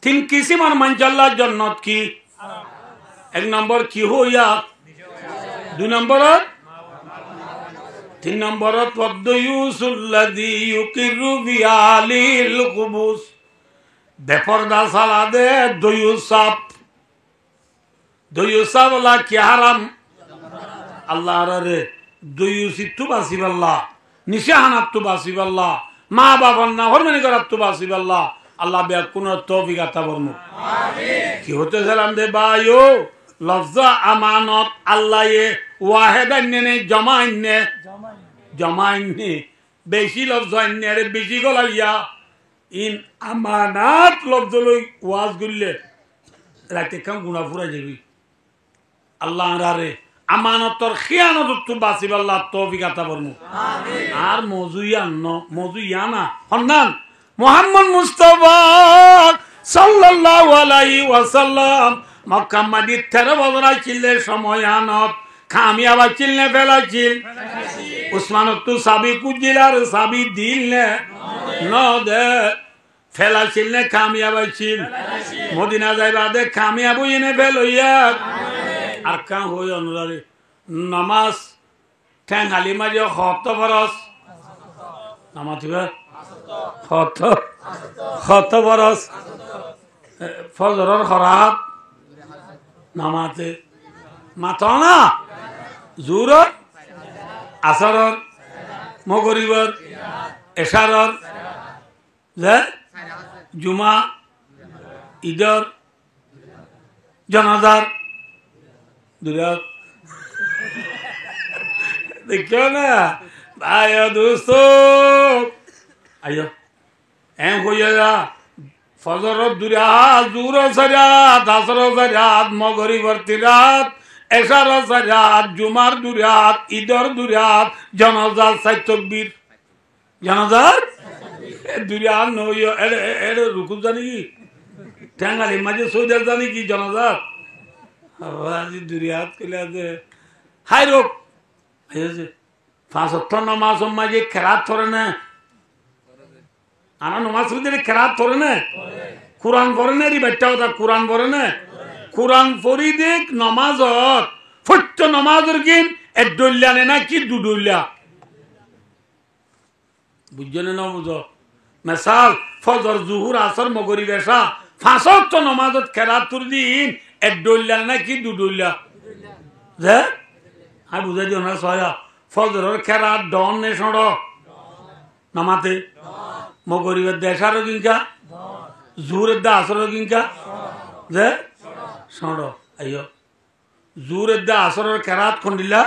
তিন কিসিমার মানজাল্লাহ জন্নত কি এক নম্বর কি হইয়া দুই নম্বরত তিন নম্বরত ওয়াদয়ুসুল্লাযী ইউকিরু বিআলিল কুবুস বেপরদা সালাদে দয়ুসাপ লা কি হারাম আল্লাহ রে দয়ুসিতু বাসিবাল্লাহ নিশাহানাতু বাসিবাল্লাহ মা বাবার না হরমানি করাতু বাসিবাল্লাহ আল্লাহ বে কোন তৌফিক আতা বর্মু আমিন কি হতে সালাম দে বায়ো লফজা আমানত আল্লাহ এ ওয়াহিদান্নে জমাইনে বেশি লফজান্নে রে বেশি গলাইয়া ইন আমানাত লফজ লই ওয়াজ গুললে রাতে কাম গুনাহ ফুরা যাবি আল্লাহ রে আমানতর খিয়ানত তু বাসিবাল্লাহ তৌফিক আতা বর্মু আমিন আর মজুইয়ানা হন্নান মুহাম্মদ মুস্তাফা সাল্লাল্লাহু আলাইহি ওয়াসাল্লাম মক্কা মদিনা 13 বছর ছিলেন সময় আনত কামিয়াব ছিলেন ফেলাছিল উসমান তো সাবি কুজিলার সাবি দিল ন দে ফেলাছিল কামিয়াব ছিল মদিনা যাইবাদে কামিয়াব ইনে ফেলইয়া আর কাম হই অনুরারে নামাজ ঠ্যাঙ্গালি মাঝে হত বরস নামাজ হত বরস ফজরের খরাত নামাতে মাথা না জোরর আসরর মগরিবর এশারর জুমা ঈদর জানাজার দুরাত দেখো না ভাই দোস্ত আইও এম হইয়া ফজরত দুরাত জুরর সারাত আসরর সারাত মগরিবর তিরাত এশারর সারাত জুমার দুরাত ঈদর দুরাত জানাজার সাইতকবীর জানাজার দুরাত নইও এর রুকু জানি কি ঠ্যাঙ্গালি মাঝে সৌদার জানি কি জানাজার আজি দুরিয়াত কইলে আছে হাই রোক হয়েছে 5 ওয়াক্ত নামাজ মাঝে কেরাত ধরে না আনা নামাজ পড়তে কেরাত ধরে না কুরআন পড়ে না রি বাচ্চা কথা কুরআন পড়ে না কুরআন পড়ি দেখ নামাজত ফট্ট নামাজের কিন এডল্লা না কি দুডল্লা বুঝজনে না বুঝো মিসাল ফজর জুহুর আসর মগরিব এশা 5 ওয়াক্ত নামাজত কেরাত তুর দিন এডল্লা না কি দুডল্লা যে আর বুঝাই দিও না সয়া ফজরের কেরাত ডন নে সড় নামাতে মগরিবের দেশার কিনকা জুরের দা আসর কিনকা যে সড় আইও জুরের দা আসরের কেরাত খন্ডিলা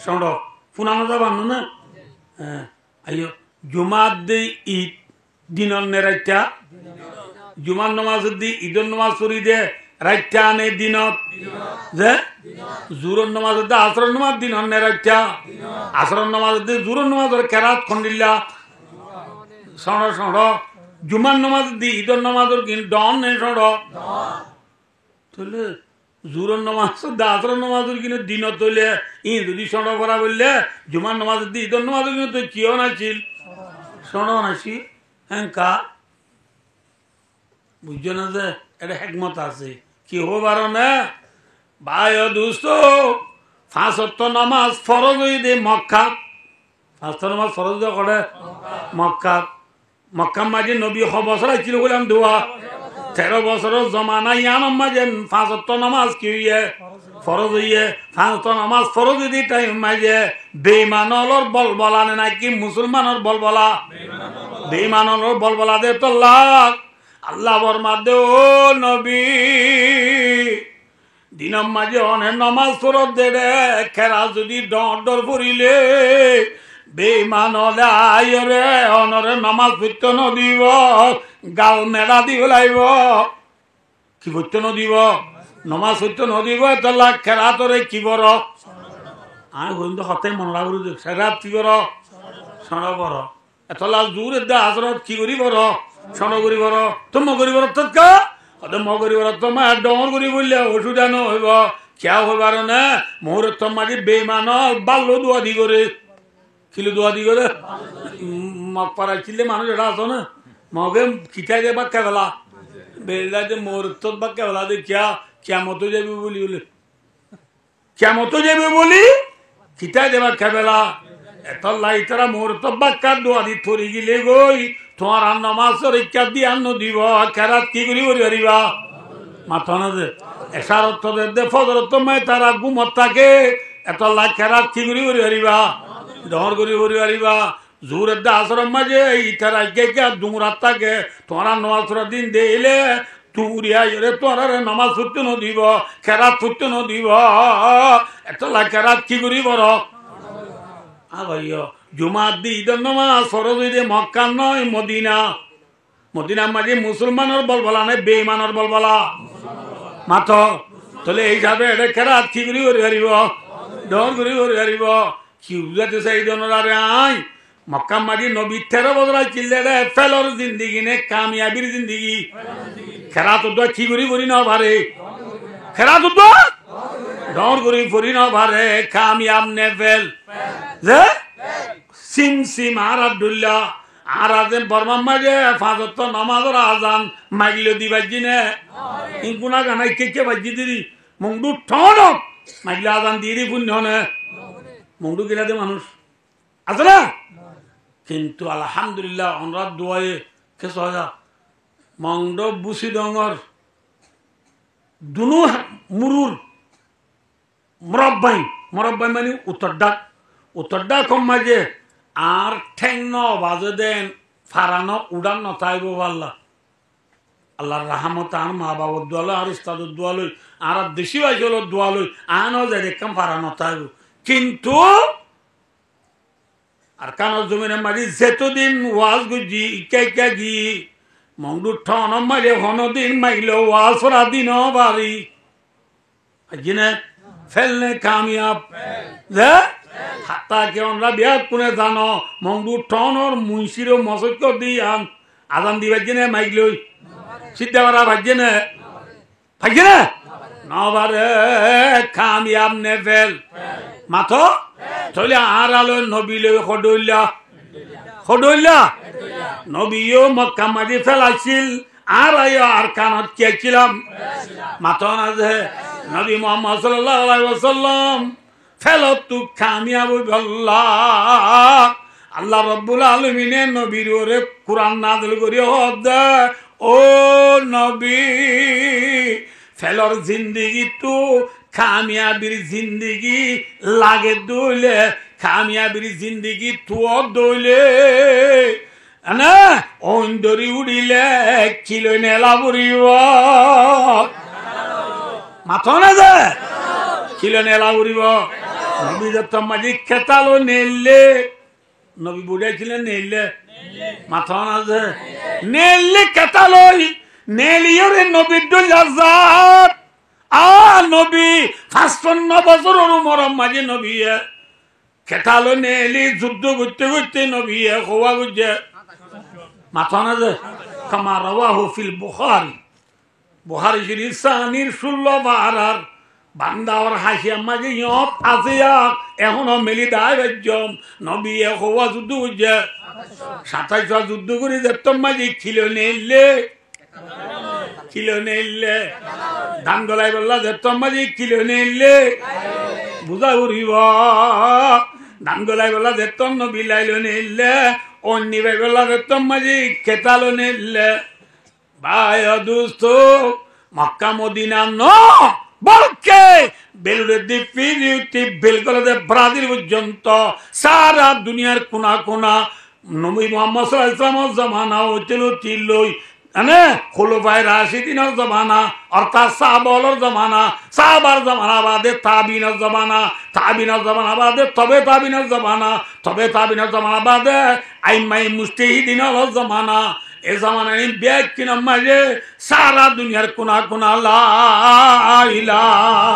সড় পুনানো যাবান না হ্যাঁ আইও জুমাত দি ঈদ দিনর নে রাইতা জুমার নামাজ দি ঈদের নামাজ পড়ি দে রাইতা নে দিনত যে জুরর নামাজ দে আসরের নামাজ দিনর নে রাইতা আসরের নামাজ দে জুরর নামাজের কেরাত খন্ডিলা সড় সড় জুমার নামাজ দি ঈদের নামাজের কিন ডন নে সড় তাহলে জুরর নামাজ দে আসরের নামাজের কিন দিনত তৈলে ই যদি সড় করা বললে জুমার নামাজ দি ঈদের নামাজের কিন তো কিও নাছিল সড় নাছি হ্যাঁ বুঝছো না যে এটা হেকমত আছে কি হবার না ভাই দোস্ত 5 ওয়াক্ত নামাজ ফরজ হই দে মক্কা 5 ওয়াক্ত নামাজ ফরজ দে করে মক্কা মাঝে নবী বছর ছিল বললাম দোয়া 13 বছরের জমানা ইয়ান মাঝে 5 ওয়াক্ত নামাজ কি হইয়ে ফরজ হইয়ে 5 ওয়াক্ত নামাজ ফরজ দি টাইম মাঝে বেঈমানর বলবলা নাকি মুসলমানের বলবলা বেঈমানর বলবলা দে তো আল্লাহ বরমাদে ও নবী দিনম মাঝে অনেক নামাজ পড়ত দে রে খেরা যদি ডর পড়িলে বেঈমান হলে আয় রে অনরে নামাজ পড়তে নদিব গাল মেলা দিব লাগব কি পড়তে নদিব নামাজ পড়তে নদিব তাহলে খেরা তোরে কি বড় আমি বন্ধু হতে মন লাগল সেরা কি বড় সড় বড় এতলা জোর দে হাজরত কি করি বড় সড় করি বড় তো মগরি বড় তৎকা মগরি বড় তো মা ডর করি বললে ওষুধ আনো হইব খেয়া হইবার না মোহর তো মাঝে বেঈমান বাল্য দোয়া দি করে কিলো দোয়া দি করে মগ পাড়াই ছিলে মানুষ এটা আছো না মগে খিটাই দে বা কেবেলা বেলদাতে মুহূর্ত বা কেবলা দেখিয়া কেমত যাবে বলি বলে কেমত যাবে বলি কিতায় দেবা কেবেলা এত লাই তারা মুহূর্ত বাক্কার দোয়া দি থরি গিলে গই তোমার আর নমাজ রক্ষা দিয়ে আন্ন দিব কেরাত কি করি করি পারিবা মাথা না যে এসারত দে ফজরত মাই তারা গুমত থাকে এত লাই কেরাত কি করি করি পারিবা ডর করি করি পারিবা জোরের দা আসরের মাঝে ইতারা কে দুমরাত থাকে তোমার নমাজ দিন দিলে তুরিয়া রে তোর নামাজ ছুটতে ন দিব কেরাত ছুটতে ন দিব এত লাই কেরাত কি করি বড় ভাইয়া জুমার দি ঈদের নামাজ ফরজ ঈদে মক্কা নয় মদিনা মদিনার মাঝে মুসলমানের বলবলা নাই বেঈমানের বলবলা মাথ তাহলে এই যাবে এটা কেরাত কি করি করে হারিব ডর করি করে হারিব কি বুঝাতে চাই দনরারে আই মক্কা মাঝে নবী 13 বছর চিল্লে রে ফেলর জিন্দিগি নে কামিয়াবির জিন্দিগি কেরাত তো কি করি করি না ভারে কেরাত তো ডর করি করি না ভারে কামিয়াব নে ফেল যে সিম সিম আর আব্দুল্লাহ আর আজেন বর্মা মাঝে ফাজত নামাজের আজান মাইল দিবাজি নে ইনকুনা গানাই কে বাজি দিদি মুংডু ঠন মাইল আজান দিয়ে পুণ্য নে মুংডু গিলা দে মানুষ আছে না কিন্তু আলহামদুলিল্লাহ অনুরাধ দোয়ায়ে কে সহজা মংড বুসি ডঙর দুনু মুরুর মুরব্বাই মুরব্বাই মানে উত্তরডা কম মাঝে আর ঠেং ন বাজে দেন ফারানো উড়ান নতাইব আল্লাহ আল্লাহর রহমত আর মা বাবার দোয়ালো আর উস্তাদের দোয়ালই আর দেশি বাইল দোয়ালই আনও যায় দেখলাম ফারা নতাইব কিন্তু আর কানো জমিনের মাঝে যেতদিন ওয়াজ গুজি ইকা গি মংডু ঠন মাইলে হনদিন মাইল ওয়াজ ফরা দিন বাড়ি জিনে ফেলনে কামিয়াব যে হাত্তা কে আমরা বিয়াত কোনে জানো মংডু ঠনর মুন্সির মসক দিয়াম আজান দিবার জেনে মাইক লই সিদ্ধা করা ভাজ্যে না ভাজ্যে না নবারে কামিয়াব নে ফেল মাথো তাহলে আর আলো নবী লই খডইলা নবীও মক্কা মাঝে ফেলাইছিল আর আর কানত কে মাথো না যে নবী মুহাম্মদ সাল্লাল্লাহু আলাইহি ওয়াসাল্লাম ফেলত তু কামিয়াব আল্লাহ আল্লাহ রাব্বুল আলামিনে নবীর ওরে কুরআন নাযিল করি হদ ও নবী ফেলর জিন্দেগি তু কামিয়াবির জিন্দেগি লাগে দইলে কামিয়াবির জিন্দেগি তু দইলে না অন্দরি উড়িলে কিলো নেলা বুড়িব মাথো না যে কিলো নেলা বুড়িব নবী যত মাঝি খেতালো নেলে নবী বুড়াইছিলেন নেলে মাথা না যে নেলে খেতালোই নেলিও রে নবীর দুলাজাত আ নবী 55 বছর মরম মাঝে নবী খেতালো নেলি যুদ্ধ করতে করতে নবী খোয়া গুজে মাথা না যে কামা রাওয়াহু ফিল বুখারী শরীফ সানির 16 বারার বান্দাওয়ার হাসিয়া মাঝে ইয়ত আছে এখনো মেলি দায় বাজ্যম নবী হওয়া যুদ্ধ করছে 27 যুদ্ধ করে যেতাম মাঝে খিলো নেইলে ধান গলাই বললা যেতাম মাঝে খিলো নেইলে বুঝা উড়িব ধান গলাই বললা যেতাম নবী লাইলো নেইলে অন্য ভাই বললা যেতাম মাঝে খেতালো নেইলে ভাই দোস্ত মক্কা মদিনা ন বলকে বেলুড়ের দ্বীপ বেলগলাতে ব্রাজিল পর্যন্ত সারা দুনিয়ার কোনা কোনা নবী মুহাম্মদ সাল্লাল্লাহু আলাইহি ওয়াসাল্লামের জামানা ছিল মানে খুলফায়ে রাশিদিনের জামানা অর্থাৎ সাহাবার জামানা সাহাবার জামানা বাদে তাবিনের জামানা বাদে তবে তাবিনের জামানা বাদে আইমাই মুজতাহিদিনের জামানা এ জামানায় ব্যক্তি মাঝে সারা দুনিয়ার কোনা কোনা লা ইলাহা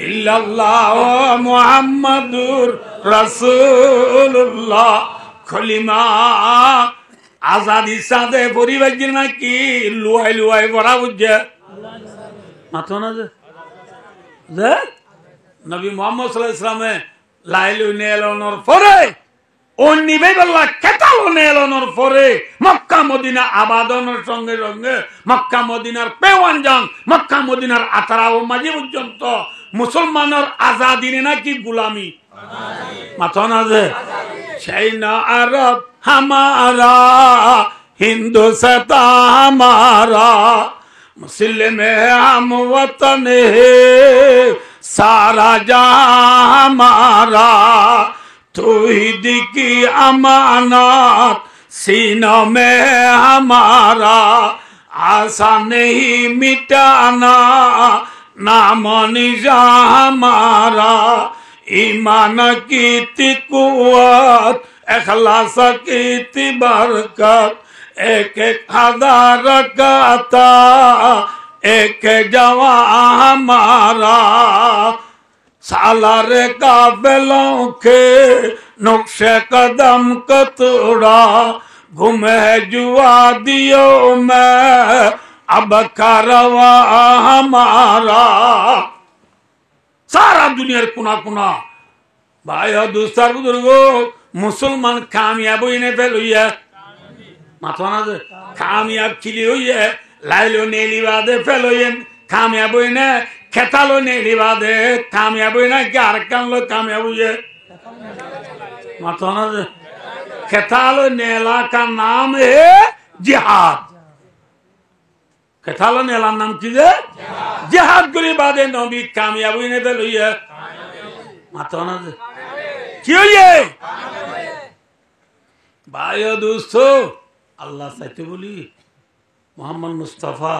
ইল্লাল্লাহ মুহাম্মাদুর রাসূলুল্লাহ খলিমা আজাদি সাদে পরিবার নাকি লুয়াই বড়া বুঝছে মাথো না যে নবী মুহাম্মদ সাল্লাল্লাহু আলাইহি ওয়াসাল্লামে লাইলু নেলনর পরে অন্য বেলা কেতালনে এলানোর পরে মক্কা মদিনা আবাদনের সঙ্গে সঙ্গে মক্কা মদিনার পেওয়ানজান মক্কা মদিনার আতারাও মাঝে পর্যন্ত মুসলমানের আজাদিনে নাকি গুলামি মাথা না যে সেই না আরব হামারা हिंदुस्तान हमारा मुस्लिम है हम वतन है सारा जहां हमारा तौहीद की अमानत सीनों में है हमारा आसान नहीं मिटाना नाम निशान हमारा ईमान की कुव्वत इखलास की बरकत एक एक हजार गाता एक जवां हमारा सालार काफिलों के नुक्शे कदम को तोड़ा घूमे जुआ दियो में अब कारवा हमारा सारा दुनिया कुना कुना भाई और दूसरा बुजुर्गो मुसलमान कामयाब हुई ने फेल हुई है माथो ना से कामयाब खिली हुई है लाइलो नेली वादे फेल हुई है कामयाब हुई ने खेतालो नेली वादे कामयाब हुई ना ग्यारह कान लो कामयाब हुई है माथो ना से खेतालो नेला का नाम है जिहाद खेतालो नेला नाम किसे जिहाद गुली बादे नबी कामयाब हुई ने फेल हुई है माथो ना से क्यों ये भाइयों दोस्तों अल्लाह सत्य बोली मोहम्मद मुस्तफा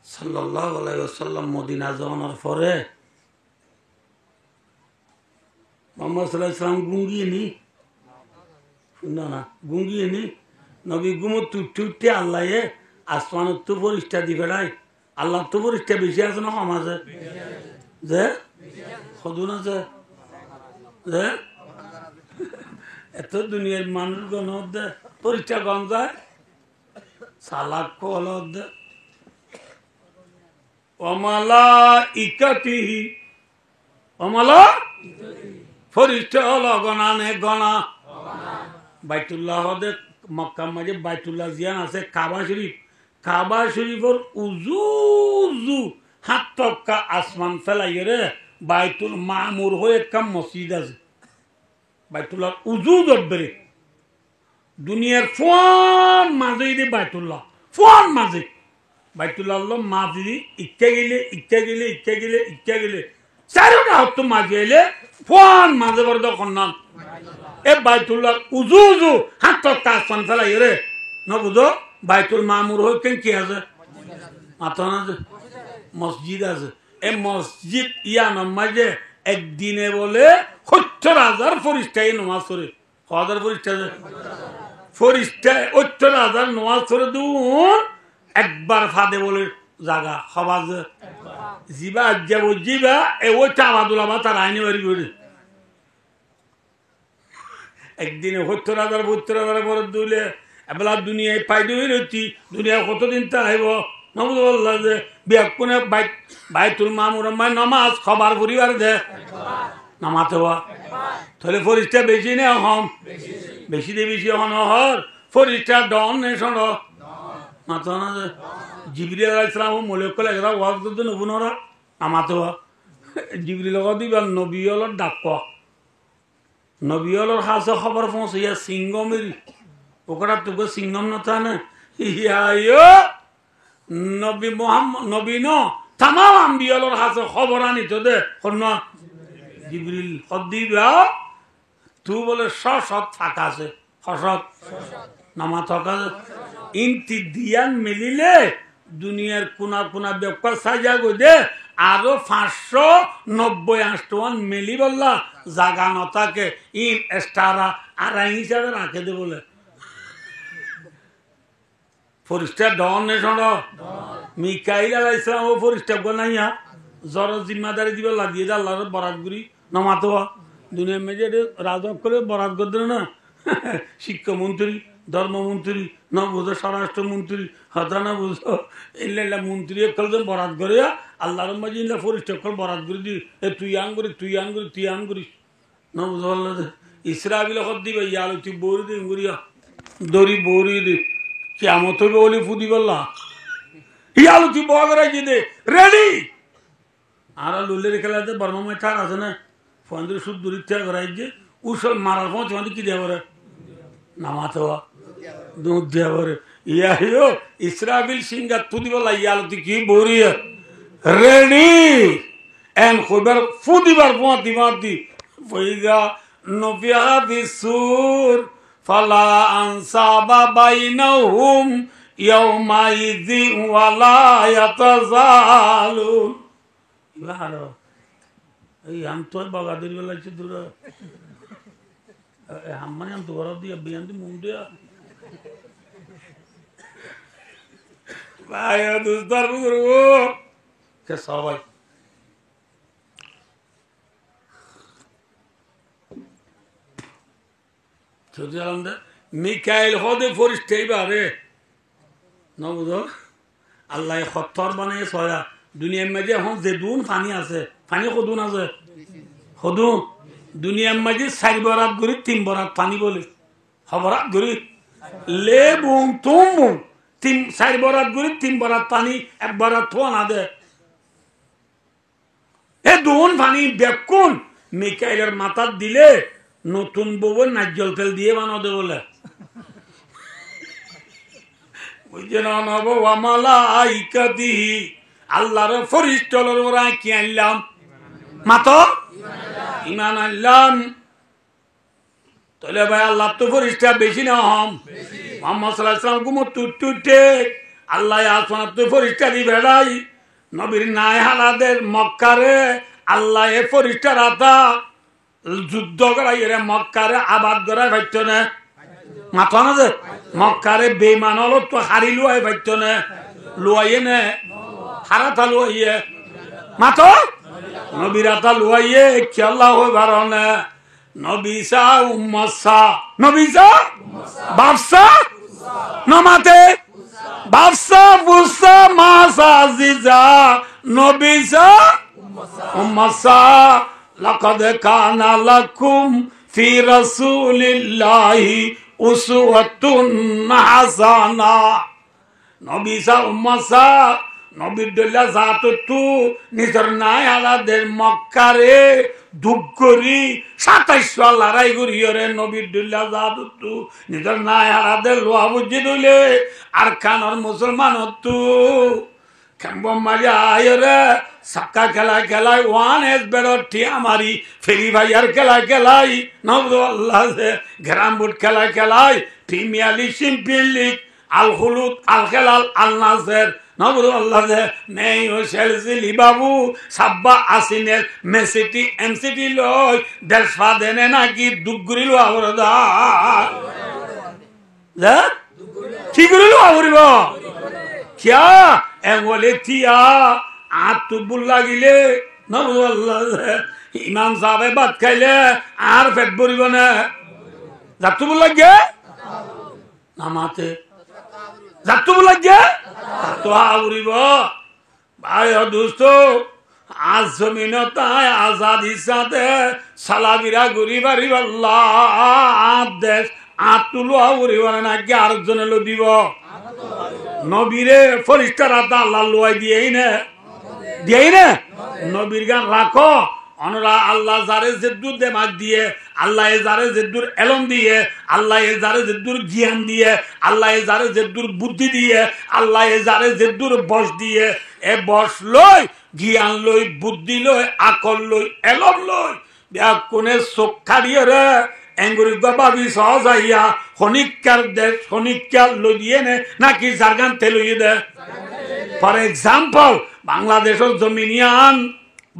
सल्लल्लाहु अलैहि वसल्लम मदीना जाওয়ার পরে মোহাম্মদ সাল্লাল্লাহু আলাইহি ওয়াসাল্লাম গুঙ্গিনি শুনো না গুঙ্গিনি নবী গুমত টুটতে আল্লাহয়ে আসমানত তো ফেরেশতা দিবেড়াই আল্লাহ তো ফেরেশতা বেশি আছে না আমাদের যে খদুনা যে যে এত দুনিয়ার মানুষ গণ পরীক্ষা গণ যায় সালাক কল অমালা ইকাতিহি অমালা ফরিষ্টা হল গণানে গণা বাইতুল্লাহ মক্কা মাঝে বাইতুল্লাহ জিয়ান আছে কাবা শরীফর উজু উজু হাত টক্কা আসমান ফেলাই রে বাইতুল মামুর হয়ে একটা মসজিদ আছে বাইতুল্লাহ উজু দব্বরে দুনিয়ার ফোন মাঝে দে বাইতুল্লাহ ফোন মাঝে বাইতুল্লাহ মাঝে ইচ্ছা গেলে চারোটা হত মাঝে এলে ফোন মাঝে বড় কন্যান এ বাইতুল্লাহ উজু উজু হাত টক্কা আসমান ফেলাই রে ন বুঝো বাইতুল মামুর হয়ে কেন কি আছে মাথা না মসজিদ আছে এই মসজিদ ইয়ানোর মাঝে একদিনে বলে ৭০,০০০ ফরিস্তা নামাজ পড়ে হাজার ফরিস্তা ফরিস্তা ৭০,০০০ নামাজ পড়ে দুন একবার ফাদে বলে জাগা হবাজ জিবা যাব জিবা এ ও চাবাদুলা বা তার আইনে বাড়ি করে একদিনে ৭০,০০০ পরে দুলে এবেলা দুনিয়ায় পাইতে হয়ে রয়েছি দুনিয়ায় কতদিন তা আইব নবুল্লাহ যে বিয়াকুনে বাইতুল মামুর নমাজ খবর পরিবার দে নামাতে হওয়া তাহলে ফরিস্তা বেশি নে হম বেশি দে বেশি হন হর ফরিস্তা ডন নে শোন মাথা না জিবরিল আলাইহিস সালাম মলেকুল এরা ওয়াজ করতে নবুনরা নামাতে হওয়া জিবরিল লগা দিবা নবী হলর ডাক নবী হলর হাসে খবর পৌঁছাইয়া সিংগমেরি ওকরা তোকে সিংগম নথা না ইয়া নবী মোহাম্মদ নবী ন তামাম আম্বিয়ালর হাতে খবর আনি তো দে কন্যা জিবরিল হদিবা তু বলে সৎ ফাঁকা আছে হসৎ নামা থকা ইনতি দিয়ান মিলিলে দুনিয়ার কোনা কোনা ব্যাপার সাজা গো দে আরো ৫৯০ মিলি বললা জাগা নথাকে ইন এস্টারা আর হিসাবে রাখে দে বলে ফরিস্তা ডন নে শোন মিকাইল আলাইহিস সালাম ও ফরিস্তা গনাইয়া জর জিম্মাদারি দিবে লাগিয়ে দে আল্লাহর বরাত গুরি নামাতো দুনিয়া মেজে রাজক করে বরাত করতে না শিক্ষামন্ত্রী ধর্মমন্ত্রী না বুঝো স্বরাষ্ট্রমন্ত্রী হতা না বুঝো এল্লা মন্ত্রী একজন বরাত করে আল্লাহর মাঝে ইল্লা ফরিস্তা কল বরাত করে দি তুই আন করি না বুঝো আল্লাহ ইসরাফিল হদ দিবে ইয়ালো তুই বৌরি দিন গুড়িয়া দড়ি বৌরি দি কেমন হইবে বলে ফুদি বললা ইয়ালো তুই বগরা কি দে রেডি আর লুলের খেলাতে বর্মা মাই ঠাক আছে না ফন্দ্র সুদ দূরিত থেকে করাই যে উসল মারার পর তোমাদের কি দেওয়া করে নামাতে হওয়া দুধ দেওয়া করে ইয়া হিও ইসরাফিল সিংহাত ফুদি বললা ইয়ালো তুই কি বৌরি রেডি এন কইবার ফুদিবার পোঁতি মাতি বইগা নফিয়া বিসুর ফালা আনসাবা বাইনাহুম ইয়াউমাইযি ওয়ালা ইয়াতাযালুন ভালো এই আম তো বাগাদের বেলা আছে দূর মানে আম তো বড় দিয়া বিয়ান্তি মুন্ডিয়া ভাই দুস্তার বুজুর্গ কে সবাই মিকাইল হদে ফরিস্তে বারে ন বুঝো আল্লাহ সত্তর বানাই ছয়া দুনিয়ার মাঝে এখন যে দুন পানি আছে পানি সদুন আছে সদুন দুনিয়ার মাঝে 4 বরাত গরি 3 বরাত পানি বলে খবরাত গরি লে বুম তুম বুম 4 বরাত গরি 3 বরাত পানি 1 বরাত থো না দে এ দুন পানি বেকুন মিকাইলের মাথা দিলে নতুন বউ নাজ্জল তেল দিয়ে বানাতে বলে বুঝছেন আল্লাহর ফরিস্টলের ওরা কি আনলাম মাতো ইমান আনলাম তাহলে ভাই আল্লাহ তো ফরিস্টা বেশি না হম মোহাম্মদ সাল্লাল্লাহু আলাইহি ওয়াসাল্লাম গুমো টুটে আল্লাহ আসমান তো ফরিস্টা দি বেড়াই নবীর নাই হালাদের মক্কারে আল্লাহ এ ফরিস্টা রাতা যুদ্ধ করাই এরা মক্কারে আবাদ করাই পাইত না মাথা না যে মক্কারে বেমান হলো তো হারি লুয়াই পাইত না লুয়াইয়ে নে হারাতা লুয়াইয়ে মাথা নবীরাতা লুয়াইয়ে খেলা হয়ে পারো না নবীসা উম্মাসা নবীসা বাপসা নমাতে বাপসা বুসা মাসা জিজা নবীসা উম্মাসা লাকাদ কানা লাকুম ফি রাসূলিল্লাহি উসওয়াতুন হাসানা নবীসা উম্মাসা নবীর দল্লা জাততু নিজের নাই আলাদের মক্কারে দুঃখ করি 27 লড়াই করিয়রে নবীর দল্লা জাততু নিজের নাই আলাদের লোয়া বুঝি দিলে আর কানর মুসলমান তু কেমন মজা আয়রে সাক্কা খেলায় 1 বেরোটি আমারি ফেরি ভাইয়ার খেলাই নবদ আল্লাহ গ্রাম বুট খেলায় প্রিমিয়ার লিগ চ্যাম্পিয়ন লিগ আল হুলুদ আল খেলাল আল নাসের নবদ আল্লাহ নেই ও সেলসি লিবাবু সাব্বা আসিনের মেসিটি এমসিটি লই দেশফা দেনে নাকি দুগুরি লো আবরদা কি করিল আবরিব কিয়া এঙ্গলে তিয়া আতুবুল লাগিলে ইমাম সাহেব ভাত খাইলে আর পেট ভরিব না যাতুবুল লাগে নামাতে যাতুবুল লাগে তো আউরিব ভাই দোস্ত আজ জমিন তাই আজাদি সাথে সালাবিরা ঘুরি বাড়ি আল্লাহ দেশ আতুলো আউরিব নাকি আর জনে লো দিব নবীরে ফরিস্তার আল্লাহ লোয়াই দিয়েই না নবীর গান রাখো অনরা আল্লাহ যারে জেদ্দুর দেমাগ দিয়ে আল্লাহ যারে জেদ্দুর এলম দিয়ে আল্লাহ যারে জেদ্দুর জ্ঞান দিয়ে আল্লাহ যারে জেদ্দুর বুদ্ধি দিয়ে আল্লাহ যারে জেদ্দুর বশ দিয়ে এ বশ লই জ্ঞান লই বুদ্ধি লই আকল লই এলম লই কোনে চোখ খাড়িয়ে রে এঙ্গুরি গবাবি সহজ আইয়া খনিকার দেশ খনিকার লই দিয়ে নে নাকি জারগান তেলইয়ে দে ফর এক্সাম্পল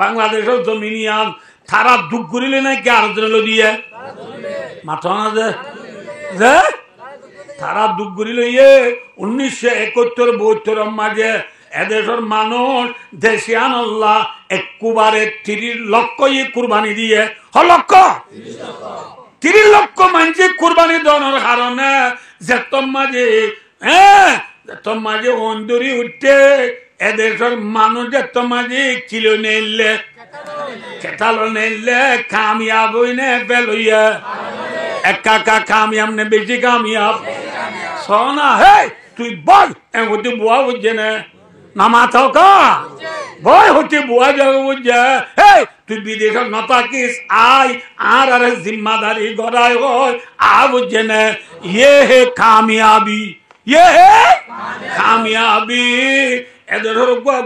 বাংলাদেশের জমিনিয়ান তারা দুঃখ করিলে নাকি আরো লো দিয়ে মাথা না যে তারা দুঃখ করি লইয়ে 1971-72 মাঝে এদেশের মানুষ দেশিয়ান আল্লাহ একবারে 30 লক্ষ কুরবানি দিয়ে লক্ষ 30 লক্ষ মানুষ কুরবানি দেওয়ার কারণে যেতম মাঝে অন্দরি উঠতে এদেশের মানুষ যেতম মাঝে কিলো নেইলে কেতালো নেইলে কামিয়াব হইনে বেলইয়া একা কা কামিয়াব নে বেশি কামিয়াব সোনা হে তুই বল এ হতে বুয়া বুঝছে না নামাথাও কা ভয় হতে বুয়া যাবে বুঝছে হে তুই বিদেশ ন থাকিস আয় আর আর জিম্মাদারি গড়াই হয় আ বুঝছে না ইয়ে হে কামিয়াবি ইয়ে হে কামিয়াবি এদের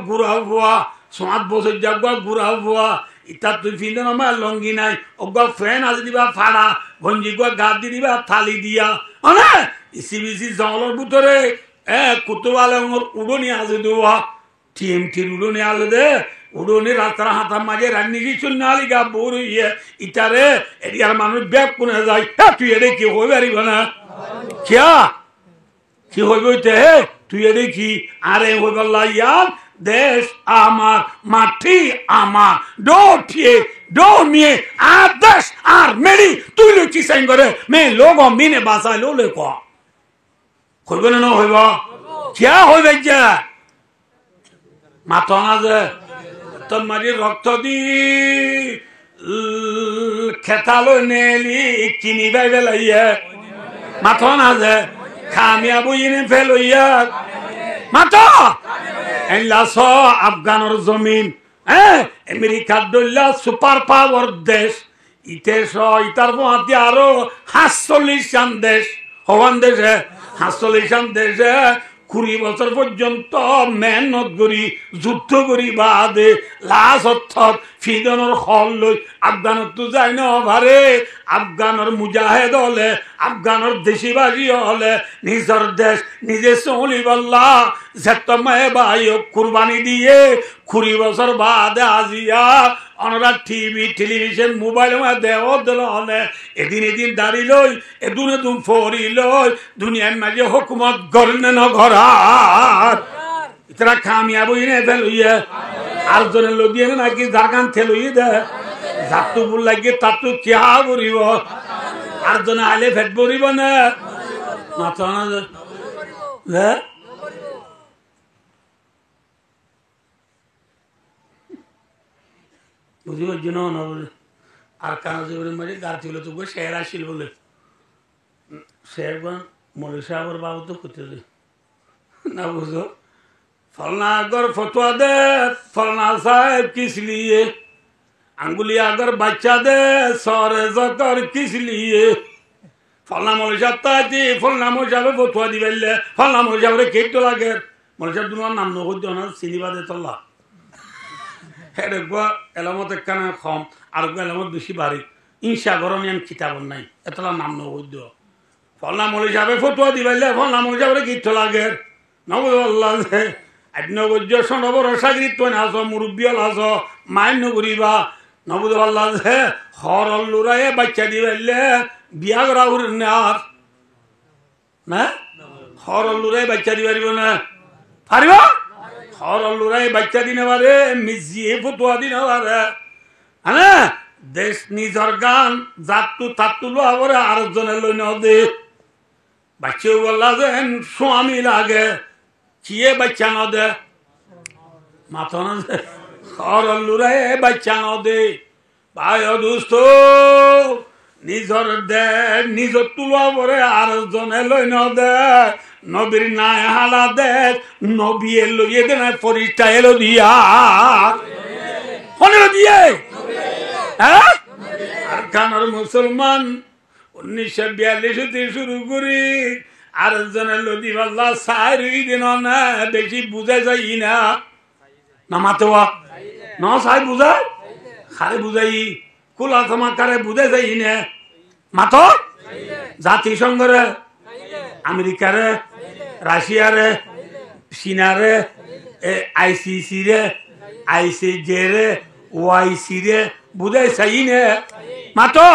গুড়া হওয়া 7 বছর যাক গুড়া হওয়া ইটা তুই ফিন্দে আমার লঙ্গি নাই ওগা ফ্যান আজ দিবা ফাড়া গঞ্জি গা গাদ দি দিবা থালি দিয়া অনে ইসি বিসি জঙ্গলের ভিতরে কুতুবালে উড়নি আছে দেওয়া টিএমটির উড়নি আছে দে উড়নি রাস্তার হাতার মাঝে রান্নি কিছু নালি গা বোর ইয়ে ইটারে এরিয়ার মানুষ ব্যাগ কোনে যায় তুই এরে কি হয়ে পারিব না কিয়া কি হইব হে তুই এরে কি আরে হইব ইয়ার দেশ আমার মাটি আমার ডোটিয়ে ডোমিয়ে আর দেশ আর মেরি তুই লো কি সাইন করে মে লোগ মিনে বাসায় লো লে কো হইব না হইব কিয়া হইবে যে মাথা না যে তোর মারি রক্ত দি খেতালো নেলি কিনি বাই বেলাইয়া মাথা না যে খামিয়া বুঝিনে ফেলইয়া মাথা এলাস আফগানোর জমিন আমেরিকার দল্লা সুপার পাওয়ার দেশ ইতেশ ইতার মহাতি আরো ৪৭ দেশ হওয়ান দেশে ৪৭ দেশে ২০ বছর পর্যন্ত মেহনত করি যুদ্ধ করি বাদে লাশ অর্থাৎ ফিদনের হল লই আফগানত তো যাই ন ভারে আফগানের মুজাহেদ হলে আফগানের দেশিবাসী হলে নিজের দেশ নিজে চলিবল্লা যেতমায় বাই কুরবানি দিয়ে ২০ বছর বাদে আজিয়া অনরা টিভি টেলিভিশন মোবাইল দেহ দিল হলে এদিন দাঁড়ি লই এদুন ফরি লই দুনিয়ার মাঝে হুকুমত গড়নে ন ঘরাত ইতরা কামিয়াব ইনে ফেলইয়ে আর জনে লদিয়ে নাকি জারগান থেলই দে জাতু বুল লাগে তাতু কিয়া করিব আর জনে আলে ফেট বরিব না মাথা না হে বুঝি পারছি না বলে আর কানাজের মাঝে গাছ ছিল তো শের আসিল বলে শেরবান মলি সাহেবের বাবু তো করতে না বুঝো फलना अगर फतवा दे फलना साहब किस लिए अंगुली अगर बच्चा दे सौरे जकर किस लिए फलना मौली साहब ताती फलना मौली साहब फतवा दी बेले फलना मौली साहब रे केक तो लागे मौली साहब दुनिया नाम न हो जाना सिनेमा दे तल्ला है देखो एलामत कना खम और को एलामत दूसरी बारी इंशा गरनियन किताब नहीं इतना नाम न हो जो फलना मौली साहब फतवा दी बेले फलना मौली साहब रे केक तो लागे नबो अल्लाह से নবজ্য নবর সাগরিত আস মুরব্বিয়াল আস মাইন নগরিবা নবুদ আল্লাহ হর লুরায়ে বাচ্চা দিবেলে বিয়া করা আর না হর লুরায়ে বাচ্চা দিবারিব না পারিব হর লুরায়ে বাচ্চা দিনে পারে মিজিয়ে ফতুয়া দিনে পারে হ্যাঁ দেশ নিজর গান জাতু তাতু লোয়াবরে আর জনে লই নদে বাচ্চা বললা যেন স্বামী লাগে কিয়ে বাচ্চা ন দে মাথা না দে হর লুরাই বাচ্চা ন দে ভাই দুস্থ নিজর দে নিজর তুলা পরে আর জনে লই ন দে নবীর নাই হালা দে নবী লইয়ে দে না ফরিস্তা এলো দিয়া হলো দিয়ে হ্যাঁ আর কানার মুসলমান 1942 থেকে শুরু করি আর জনে লদি বাল্লা সারি দিন না বেশি বুঝাই যাই না না মাতোয়া না সাই বুঝাই খারে বুঝাই কুলা তোমা কারে বুঝাই যাই না মাতো জাতিসংঘরে আমেরিকারে রাশিয়ারে চীনারে আইসিসি রে আইসিজে রে ওআইসি রে বুঝাই চাই নে মাতো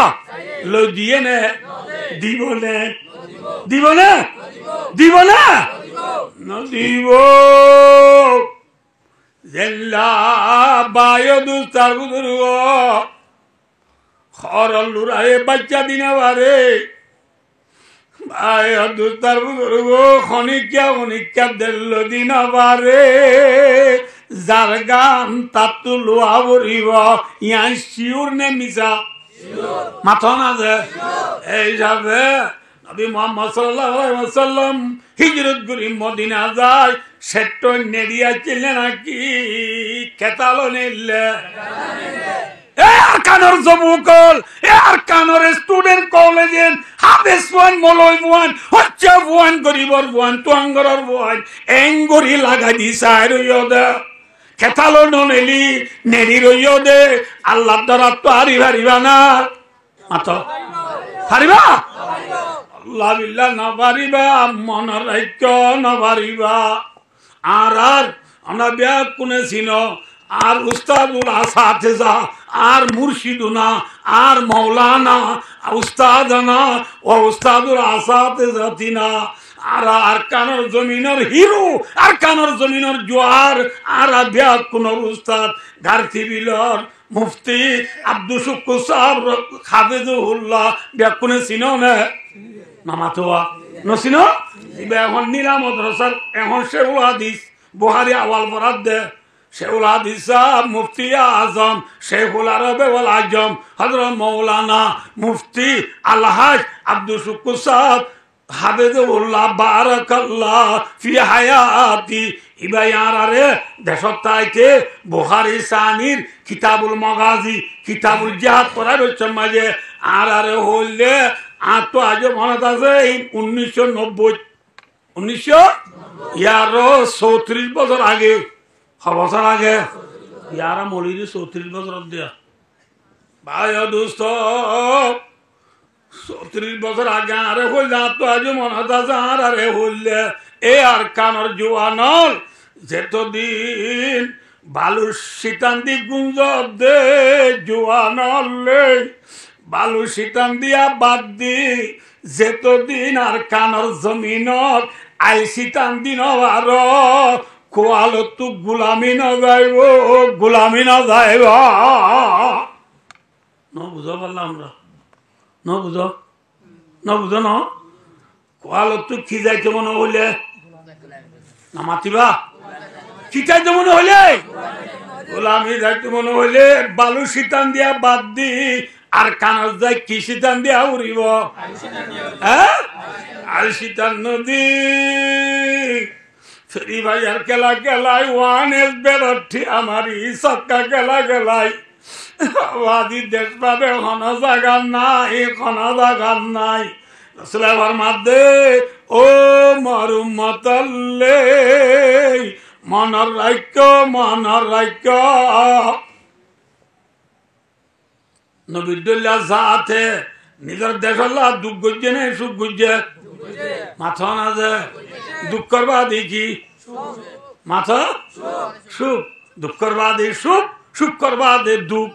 লদিয়ে নে দিব নে দিব না দিব না দিব জেল্লা বায়ু দুস্তার বুজুর্গ খরল লুরায়ে বাচ্চা দিনে বারে বায়ু দুস্তার বুজুর্গ খনিকা দেল দিন বারে যার গান তাতু লোয়া বরিব ইয়া শিউর নে মিশা মাথা না যে এই যাবে নবী মুহাম্মদ সাল্লাল্লাহু আলাইহি ওয়াসাল্লাম হিজরত করি মদিনা যায় সেট নেড়িয়া ছিলেন নাকি কেতালো নেলে কানর জমুকল কানর স্টুডেন্ট কলেজেন হাফেজ ওয়ান মলয় ওয়ান হচ্ছে ওয়ান গরিবর ওয়ান তুয়াঙ্গরর ওয়ান এঙ্গরি লাগাই দিছাই রইয়দে কেতালো ননেলি নেড়ি রইয়দে আল্লাহ দ্বারা তো আরি ভারিবা না মাতো পারিবা আল্লাহ বিল্লাহ না পারিবা মনের রাজ্য না পারিবা আর আমরা বিয়া কোনে চিনো আর উস্তাদুল আসাতিজা আর মুর্শিদুনা আর মৌলানা উস্তাদানা ও উস্তাদুল আসাতিজাতিনা আর আরকানের জমিনের হিরো আরকানের জমিনের জোয়ার আর বিয়া কোন উস্তাদ গার্থি বিলর মুফতি আব্দুল শুকুর সাহেব হাফিজুল্লাহ বিয়া কোনে চিনো না নামাতোয়া নসিনো এখন নিলামত রসার এখন শেউল হাদিস বুহারি আওয়াল বরাদ দে শেউল হাদিস মুফতি আজম শেখুল আরবে ওয়াল আজম হযরত মাওলানা মুফতি আলহাজ আব্দুল শুকুর সাহেব হাফিজুল্লাহ বারাকাল্লাহ ফি হায়াতি ইবায়ারে দেশতাইতে বুখারী সানির কিতাবুল মাগাজি কিতাবুল জিহাদ পড়া রয়েছে মাঝে আরে হইলে আর তো আজ মনে আছে 1934 বছর আগে বছর আগে ইয়ারা মলির 34 বছর দিয়া ভাই দোস্ত 34 বছর আগে আরে হইলে আর তো আজ মনে আছে আরে হইলে এ আর কানর জোয়ানল যেতদিন বালুর শীতান্তি গুঞ্জব দে জোয়ানলে বালু শীতান দিয়া বাদ দি যেতদিন আর কানর জমিনত আই শীতান দিন আর কোয়ালো তু গুলামি না যাইব গুলামি না যাইব ন বুঝো পারলাম আমরা ন বুঝো ন কোয়ালো তু কি যাইতে মনে হইলে না মাতিবা কি চাইতে মনে হইলে গোলামি যাইতে মনে হইলে বালু শীতান দিয়া বাদ দি আর কানর যাই কি শীতান দিয়া উড়িব হ্যাঁ আর শীতান নদী ফেরি ভাই আর খেলা খেলাই ওয়ান এস বেরোঠি আমারি সক্কা খেলা খেলাই আদি দেশ পাবে কোন জায়গা নাই রসুলের মাধ্যে ও মরুমতল্লে মনের রাজ্য নবীদুল্লাহ সাথে নিজের দেশল্লাহ দুঃখ গুজে নেই সুখ গুজে মাথা না যে দুঃখ করবা দেখি মাথা সুখ দুঃখ করবা দে সুখ করবা দে দুঃখ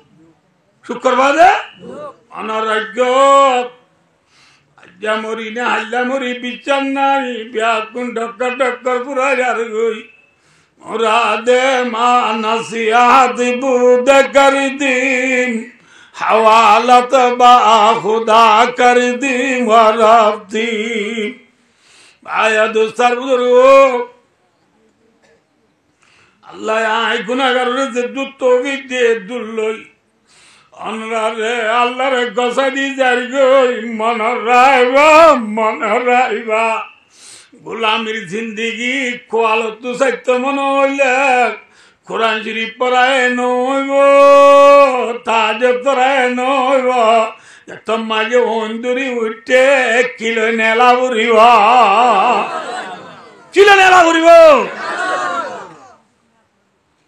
সুখ করবা দে অনারাজ্য আজ্ঞা মরি না হাল্লা মরি বিচার নাই ব্যাকুন ডক্কর পুরা যার গই ওরা দে মা নসিহাত বুদ কর দিন हवालत बा खुदा कर दी वरफ्ती आया दोस्तार बुजुर्ग अल्लाह आय गुनाहगार रे दुत तौफीक दे दुल्लई अनरा रे अल्लाह रे गसा दी जार गई मन राइबा गुलामीर जिंदगी कोआलो तु सत्य मन हइले कुरान शरीफ पढ़ाए नइब ताज पढ़ाए नइब तुम माजे होंदुरी उठे किलो नेला बुरिब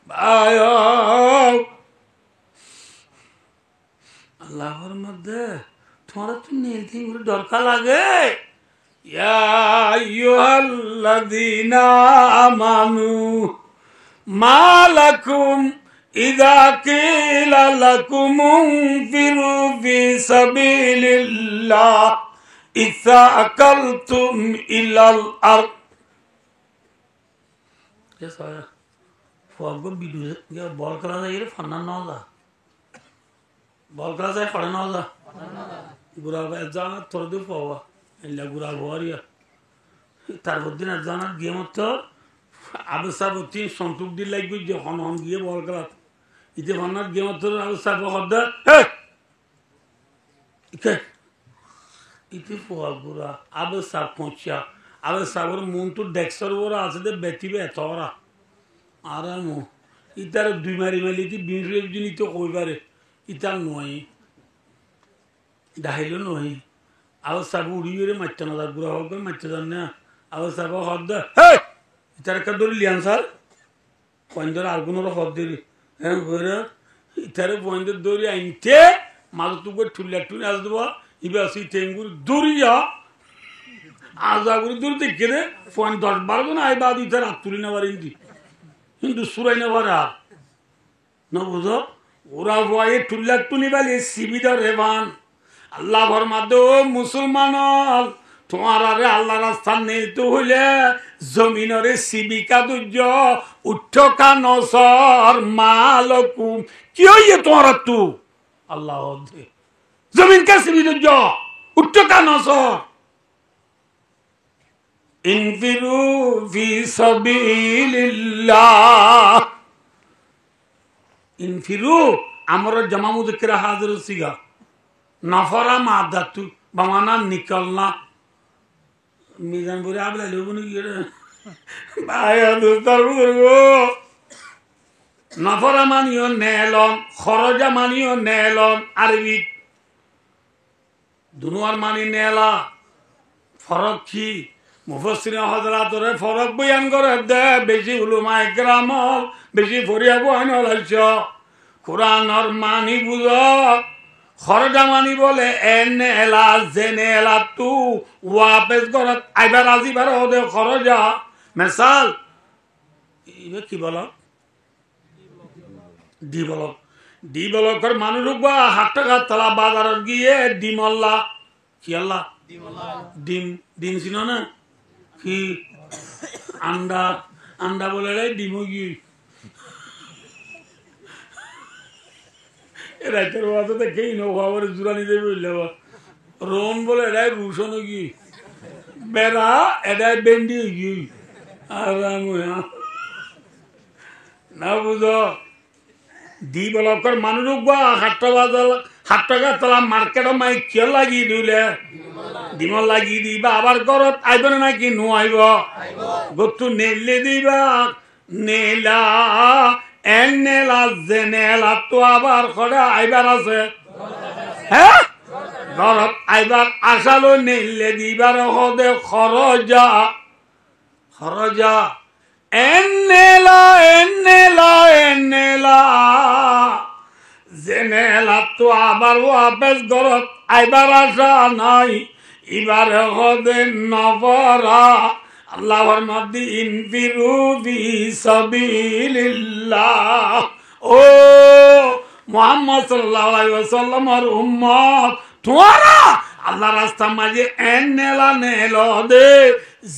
ভাইও আল্লাহর মধ্যে তোমার তো নির্দিন দরকার লাগে ইয়া আইয়ুহাল্লাযীনা আমানু মালাকুম ইযা কিলা লাকুম ইনফিরু ফি সাবিলিল্লাহ ইসাকালতুম ইলাল আরদ কেসা ফগো বিদু বল করা যায় রে ফান্না না বল করা যায় পড়ে না যা গুরা জানা তোর দু পাওয়া এলা গুরা ভরিয়া তার দিন জানা গেম তো আবু সাবতি সন্তুক দি লাগবে যে হন গিয়ে বল করা ইতে ফান্নার গেম তো আবু সাব হদ্দা ইতি পোয়া গুড়া আবে সাপ পৌঁছা আবে সাগর মন তো ডেক্সর ওরা আছে দে বেতিবে এত ওরা আরাম ইতার দুই মারি মারি ইতি বিশ দিন তো কইবারে ইতার নয় ডাইল নয় আবার সাপ উড়িয়ে মারতে না তার গুড়া হোক মারতে যান না আবার সাপ হদ দে ইতার একটা ধরে লিয়ান স্যার পয়েন্ট ধরে আর কোনো হদ দিলি হ্যাঁ করে ইতারে পয়েন্ট ধরে আনতে মাঝে তুকে ঠুলিয়া ঠুলি আস দেবো ইবে আসি টেঙ্গুর দৌড়িয়া আজা করে দূর দেখে দে ফোন 10-12 জন আই বাদ ইতার হাত তুলি নেবার কিন্তু সুরাই নেবার আর না বুঝো ওরা ভয়ে ঠুলিয়া টুলি বালি সিবিদা রেবান আল্লাহ ভর মাদো মুসলমান তোমার আরে আল্লাহ রাস্তা নেই তো হইলে জমিনরে সিবিকা দুর্য উঠকা নসর মালকুম কি হইয়ে তোমার তু আল্লাহ জমিন কে সিবি দুর্য উঠকা নসর ইনফিরু ফি সাবিলিল্লাহ ইনফিরু আমরা জামা মুযাক্কার হাজির সিগা নফরা মাদাতু বামানা নিকলনা মিজান বলে আবলা লোবনি গিয়ে ভাইয়া দোস্তার বুড়ো নফরা মানিও নেলন খরজা মানিও নেলন আরবি দুনোয়ার মানি নেলা ফরক কি মুফাসসিরিন হযরতরে ফরক বয়ান করে দে বেশি উলামা ইকরাম বেশি ফরিয়া বয়ান হলছ কুরআনের মানি বুঝো খরজা মানি বলে এনেলা জেনেলা তু ওয়াপস গরত আইবার আজিবার ওদে খরজা মিসাল ইবে কি বল ডি বলকর মানুষ বা 8 টাকা তলা বাজারত গিয়ে ডিমল্লা কি আল্লাহ ডিম ডিম ছিল না কি আন্ডা আন্ডা বলে রে ডিমও কি রাইতের বাজে দেখেই নো খবর জুরানি দেবে বললে রোন বলে এটাই রুশন কি বেড়া এটাই বেন্ডি কি আরাম না বুঝো দি বলকর মানুষ বা 8 টাকা তলা মার্কেট মাই কে লাগিয়ে দিলে ডিম লাগিয়ে দিবা আবার ঘরত আইব না নাকি নো আইব গতু নেলে দিবা নেলা এনেলা জেনেলা তো আবার খড়া আইবার আছে হ্যাঁ ঘরত আইবার আসালো নেলে দিবার হদে খরজা খরজা এনেলা এনেলা এনেলা জেনেলা তো আবার ওয়াপস ঘরত আইবার আসা নাই এবার হদে নবরা আল্লাহর মধ্যে ইনফিরু ফি সাবিলিল্লাহ ও মুহাম্মদ সাল্লাল্লাহু আলাইহি ওয়াসাল্লামের উম্মত তোমরা আল্লাহ রাস্তা মাঝে এনেলা নেলো দে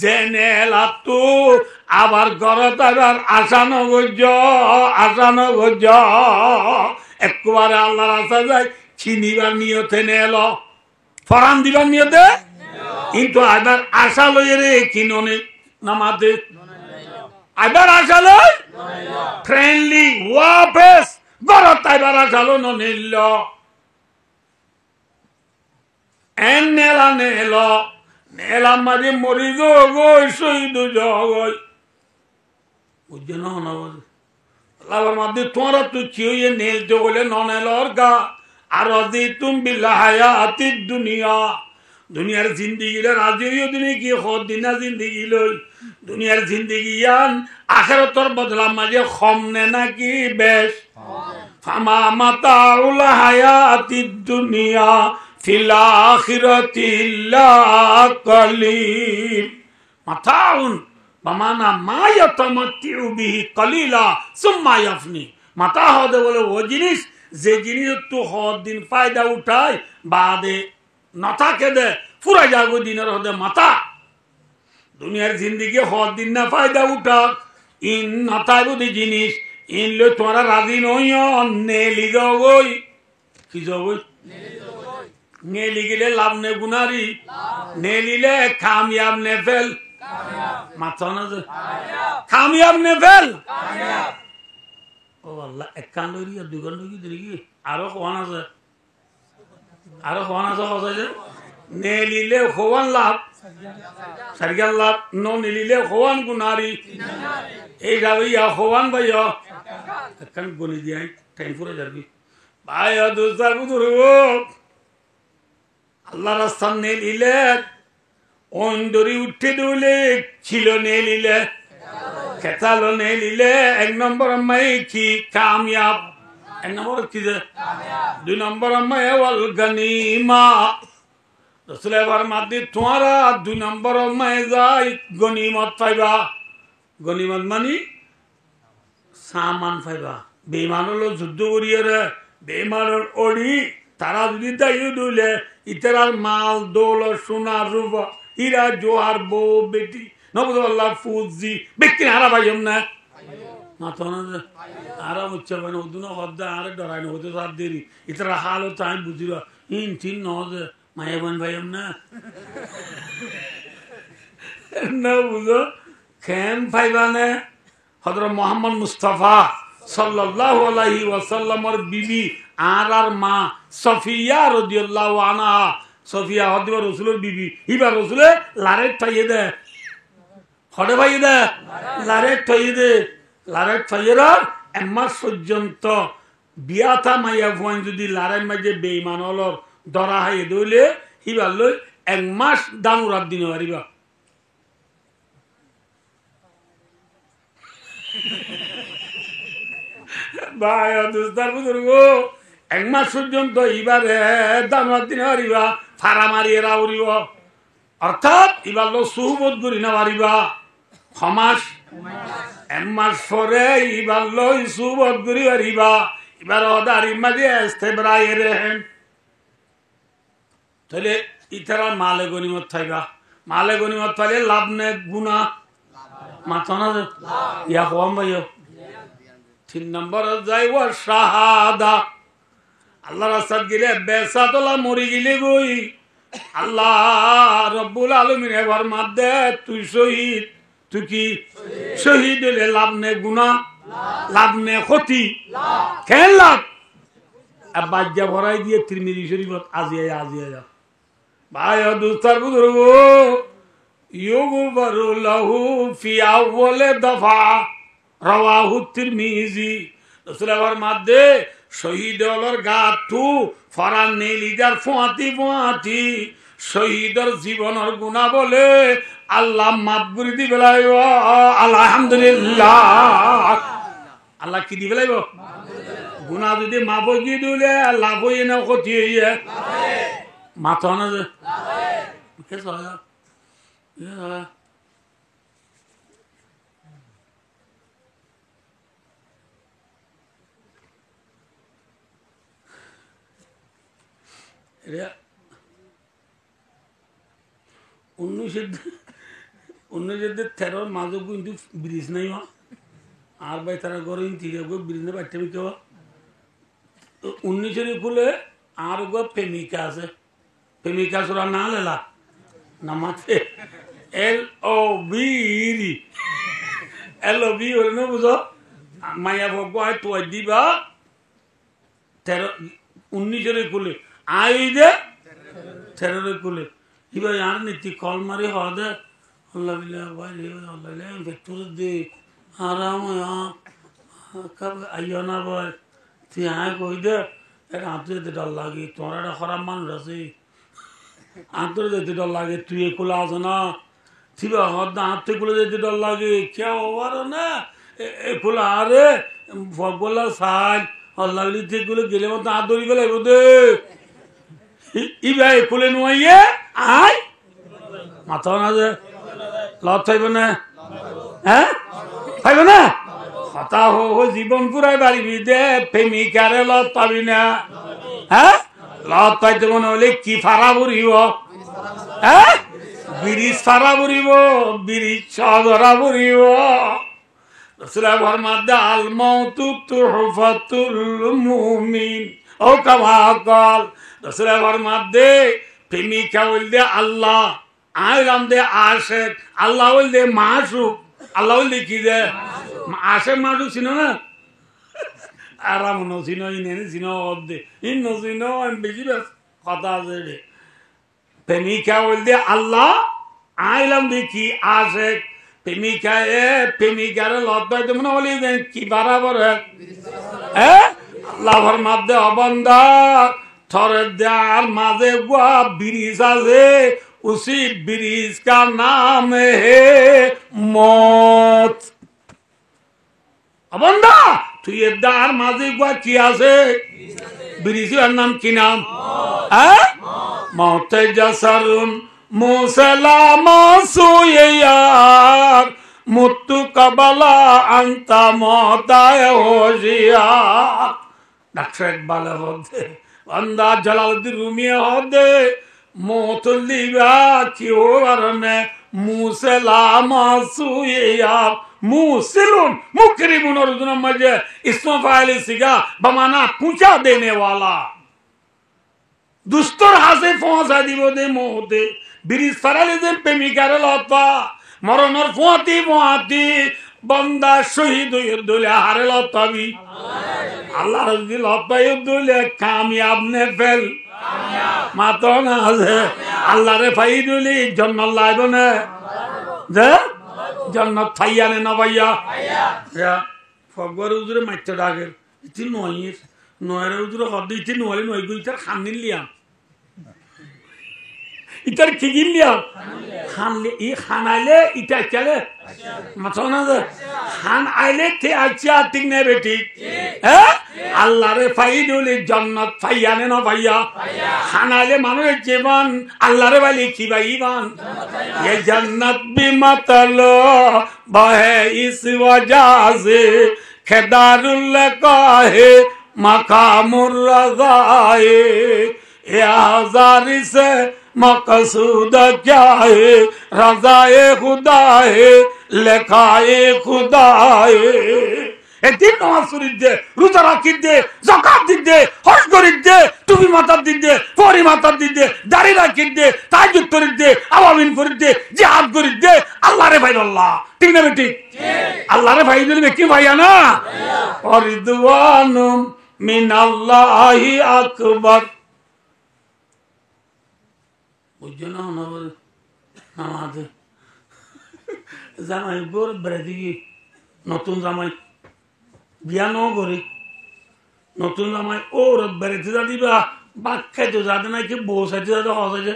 জেনেলা তো আবার ঘরত আবার আসানো গজ একবারে আল্লাহ রাস্তা যায় চিনিবার নিয়তে নেলো ফরান দিবার নিয়তে কিন্তু আবার আশা লই রে কিননে নামাতে আবার আশা লই ফ্রেন্ডলি ওয়াপস ঘরত আবার আশা লো নিল এনেলা নেলো নেলা মাঝে মরি গই শহীদ জগই বুঝছে না আল্লাহর মধ্যে তোমরা তো চিয়ে নেলতে বলে ননেলর গা আর অজি তুম বিল্লাহায়াতিদ দুনিয়া দুনিয়ার জিন্দিগিলে রাজি হইও তুমি কি হদ দিনা জিন্দিগি লই দুনিয়ার জিন্দিগি আন আখিরাতর বদলা মাঝে খমনে নাকি বেশ ফামা মাতাউল হায়াতিদ দুনিয়া ফিল আখিরাতি ইল্লা কলিল মাতাউন বামানা মা ইয়াতামাত্তিউ বিহি কলিলা সুম্মা ইয়াফনি মাতা হদে বলে ও জিনিস যে জিনিস তো হদ দিন ফায়দা উঠায় বাদে নথাকে দে পুরা যাগো দিনের হদে মাতা দুনিয়ার জিন্দিগি হদ দিন না ফায়দা উঠাক ইন নথায় বুধি জিনিস ইন লো তোমরা রাজি নইও নেলি জগই কি জগই নেলি গেলে লাভ নে গুনারি নেলিলে কামিয়াব নে ফেল মাথা না যে কামিয়াব নে ফেল ও আল্লাহ এক কান লইরি আর দুই কান লইরি দেখি আরো কোন আছে আরো হওয়ান আছে হসাইছে নেলিলে হওয়ান লাভ সারিগাল লাভ ন নেলিলে হওয়ান গুনারি এই গাবিয়া হওয়ান ভাইয়া একখান গনি দিয়াই টাইম ফুরে যাবি ভাই দোস্তার বুধুর আল্লাহ রাস্তার নেলিলে অন্দরি উঠে দৌলে ছিল নেলিলে খেতালো নেলিলে এক নম্বর আম্মাই কি কামিয়াব এক নম্বর কি যে দুই নম্বর আম্মাই ওয়াল গনিমা রসুল এবার মাদি তোমারা দুই নম্বর আম্মাই যাই গনিমত পাইবা গনিমত মানি সামান পাইবা বেমান হলো যুদ্ধ করিয়ে রে বেমানের অড়ি তারা যদি দায়ী দিলে ইতারার মাল দৌল সোনা রূপা হীরা জোয়ার বউ বেটি নবদুল্লাহ ফুজি ব্যক্তি হারা পাইম না মাথা আরা মুচ্ছা পাই না ওদিনও হদ্দা আরে ডরাই না হতে সার দেরি ইতারা হাল হতো আমি বুঝিল ইন চিন নজে মায়া বোন ভাইম না না বুঝো খেম পাইবা না হযরত মুহাম্মদ মুস্তাফা সাল্লাল্লাহু আলাইহি ওয়াসাল্লামের বিবি আর মা সফিয়া রাদিয়াল্লাহু আনহা সফিয়া হদিবা রাসূলের বিবি ইবা রাসূলে লারে ঠাইয়ে দে হড়ে ভাই দে লারে ঠাইয়ে দে লারে ঠাইয়েরা এমাস পর্যন্ত বিয়াতা মাইয়া ভুয়ান যদি লারের মাঝে বেঈমান হলর দরা হাইয়ে দইলে ইবার লই এক মাস দানুরাত দিনে পারিবা ভাই দোস্তার বুজুর্গ এক মাস পর্যন্ত এবারে দানুরাত দিনে পারিবা ফারা মারিয়ে রাউরিব অর্থাৎ এবার লো সুহবত করি না পারিবা সমাস এক মাস পরে এবার লো সুহবত করি পারিবা এবার অদারি মাঝে আসতে বেড়াইয়ে রেহেন তাহলে ইতারা মালে গনিমত থাইবা মালে গনিমত পাইলে লাভ নে গুণা মাথা না ইয়া কম ভাইও 3 নম্বর যাই ও শাহাদা আল্লাহ রাস্তাত গেলে বেসাতলা মরি গেলে গই আল্লাহ রব্বুল আলামিন এবার মাদে তুই শহীদ তুই কি শহীদ হলে লাভ নে গুণা লাভ নে ক্ষতি কেন লাভ বাজ্যা ভরাই দিয়ে তিরমিজি শরীফত আজিয়া ভাই দোস্তার বুজুর্গ ইউগফারু লাহু ফি আউয়াল দফা রাওয়াহু তিরমিজি রাসূলের মাঝে শহীদ হলর গাথু ফরান নেলিজার ফুয়াতি শহীদের জীবনের গুণা বলে আল্লাহ মাফ করে দিবে আলহামদুলিল্লাহ আল্লাহ কি দিবে লাইব গুণা যদি মাফ হয়ে দিলে লাভ হইয়ে না ক্ষতি হইয়ে মাথা না যে উনিশের 13 মাঝে কিন্তু ব্রিজ নাই আর ভাই তারা গড়ে ব্রিজ না বাচ্চা কেউ 19 খুলে আর গো প্রেমিকা আছে প্রেমিকা সুরা না লেলা নামাতে LOB হলে না বুঝো মায়া ভগবান তো দিবা 19 খুলে আই দে 13 খুলে এবার আর নীতি কল মারি হওয়া দে আল্লাহ আল্লাহ ভেক্টর দে আরাম আইয় না বয় তুই হ্যাঁ কই দে আঁতরে যেতে ডর লাগে তোমার একটা খারাপ মানুষ আছে আঁতরে যেতে ডর লাগে তুই একুলা আছো না ঠিক হদ্দা আঁতরে কুলে যেতে ডর লাগে কেউ হবার না একুলা আরে বলা সাজ হল্লাগলি থেকে গুলো গেলে মতো হাত ধরি গেলে বোধে ইবা একুলে নুয়াইয়ে আয় মাথা না যে লত থাইব না হ্যাঁ থাইব না কথা হো জীবন পুরাই বাড়িবি দে প্রেমিকারে লত পাবি না হ্যাঁ লত পাইতে মনে হলে কি ফারা বুড়িব হ্যাঁ ব্রিজ ফারা বুড়িব ব্রিজ সদরা বুড়িব রাসূলের মাধ্যমে আল মাউতু তুহফাতুল মুমিন ও কামা কাল রাসূলের মাধ্যমে প্রেমিকা বলতে আল্লাহ আইলাম দে আশেক আল্লাহ বলতে মাসুক আল্লাহ বলতে কি দে আশেক মাসুক চিনো না আরাম নচিনো ইনে চিনো দে ইন নচিনো আমি বেশি বেশ কথা আছে রে প্রেমিকা বলতে আল্লাহ আইলাম দেখি আসে প্রেমিকা প্রেমিকার লতাই তো মনে বলি কি বরাবর আল্লাহর মাঝে অবন্ধা থরে দেয়ার মাঝে গুয়া ব্রিজ আছে উসি ব্রিজ কা নাম হে মত অবন্ধা তুই দেয়ার মাঝে গুয়া কি আছে ব্রিজের নাম কি নাম মতে জাসারুন মুসলামা সুয়ার মুত্তু কাবালা আন্তা মতায় হোশিয়ার ডাক্তার ইকবাল হদে বান্দা জালালউদ্দিন রুমি হদে মোতলিবা কি ওরনে মুসলামা সুয়ার मुसिलुन मुकरिमुन और दुना मजे इसमें फाइल सिगा बमाना पूछा देने वाला दुस्तर हासे फोंसा दिवो दे मोहते बिरिस फराले दे प्रेमिकार लता मरणर फोंती बंदा शहीद युद्धले हारे लताबी अल्लाह रजी लता युद्धले कामयाब ने फेल मातो ना है अल्लाह रे फाइदुली जन्नत लाइबो ने जे जन्नत थाइया ने ना भैया या फगवार उधर मच्चा डागर इतनी नोयर नोयर उधर हद इतनी नोले नोई को इधर खाने लिया इधर किगिल लिया खान ले ये खान आले इधर चले मतलब ना खान आले थे अच्छा तिगने बेटी हैं अल्लाह रे फाइडुली जन्नत थाइया ने ना भैया खान आले मानो ये जीवन अल्लाह रे वाली की भाई बान ये जन्नत भी मतलो बहे इस वजह से खेदारुल का है मकामुर रज़ाए या हज़ारी से मकसूद क्या है रज़ाए खुदा है लेखाए खुदा है दिन नमाज शरीफ दे रोजा राखी दे ज़कात दे हज करी दे टुपी माथा दे फौरी माथा दे दाढ़ी राखी दे ताजुद करी दे अवामिन करी दे जिहाद करी दे अल्लाह रे भाई अल्लाह ठीक ना बेटी अल्लाह रे भाई दिल में क्यों भाई ना और रिदवानुम मिनल्लाहि अकबर बुझो ना नामाज জামাই বোর বেড়ে নতুন জামাই বিয়া ন করে নতুন জামাই ওর বেড়েতে যা দিবা বাক খাইতে যাতে নাকি বউ সাইতে যাতে হসাইছে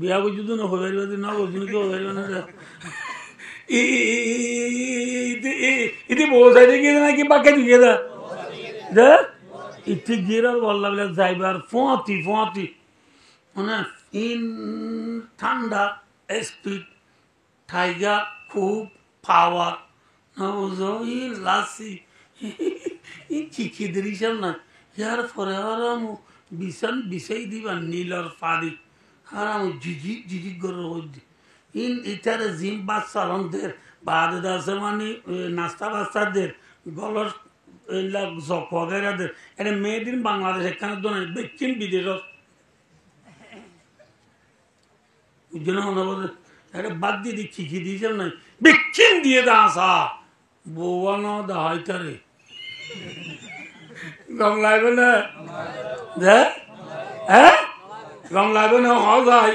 বিয়া করছি তো না হয়ে পারবে না করছি কি হয়ে পারবে না ইতি বউ সাইতে গিয়ে নাকি বাক খাইতে গিয়ে দে ইতি গিয়ে আর বললা বলে যাইবার ফোঁতি ফোঁতি মানে ইন ঠান্ডা স্পিড টাইগার খুব পাওয়ার লাসি চিকিদের হিসাব না ইয়ার পরে আরাম বিছান বিছাই দিবা নীলর পাড়ি আরাম জিজিক জিজিক করে ইন ইটারে জিম বাচ্চাদের বাদে আছে মানে নাস্তা বাচ্চাদের গলর জক বগেরাদের এটা মেড ইন বাংলাদেশ এখানে দোনে দক্ষিণ বিদেশত বুঝলো না বলে এটা বাদ দিয়ে দিচ্ছি কি দিয়েছে না বিক্ষিণ দিয়ে দা আসা বৌয়ানো দা হয়তারে গম লাগবে না হ্যাঁ গম লাগবে না হয়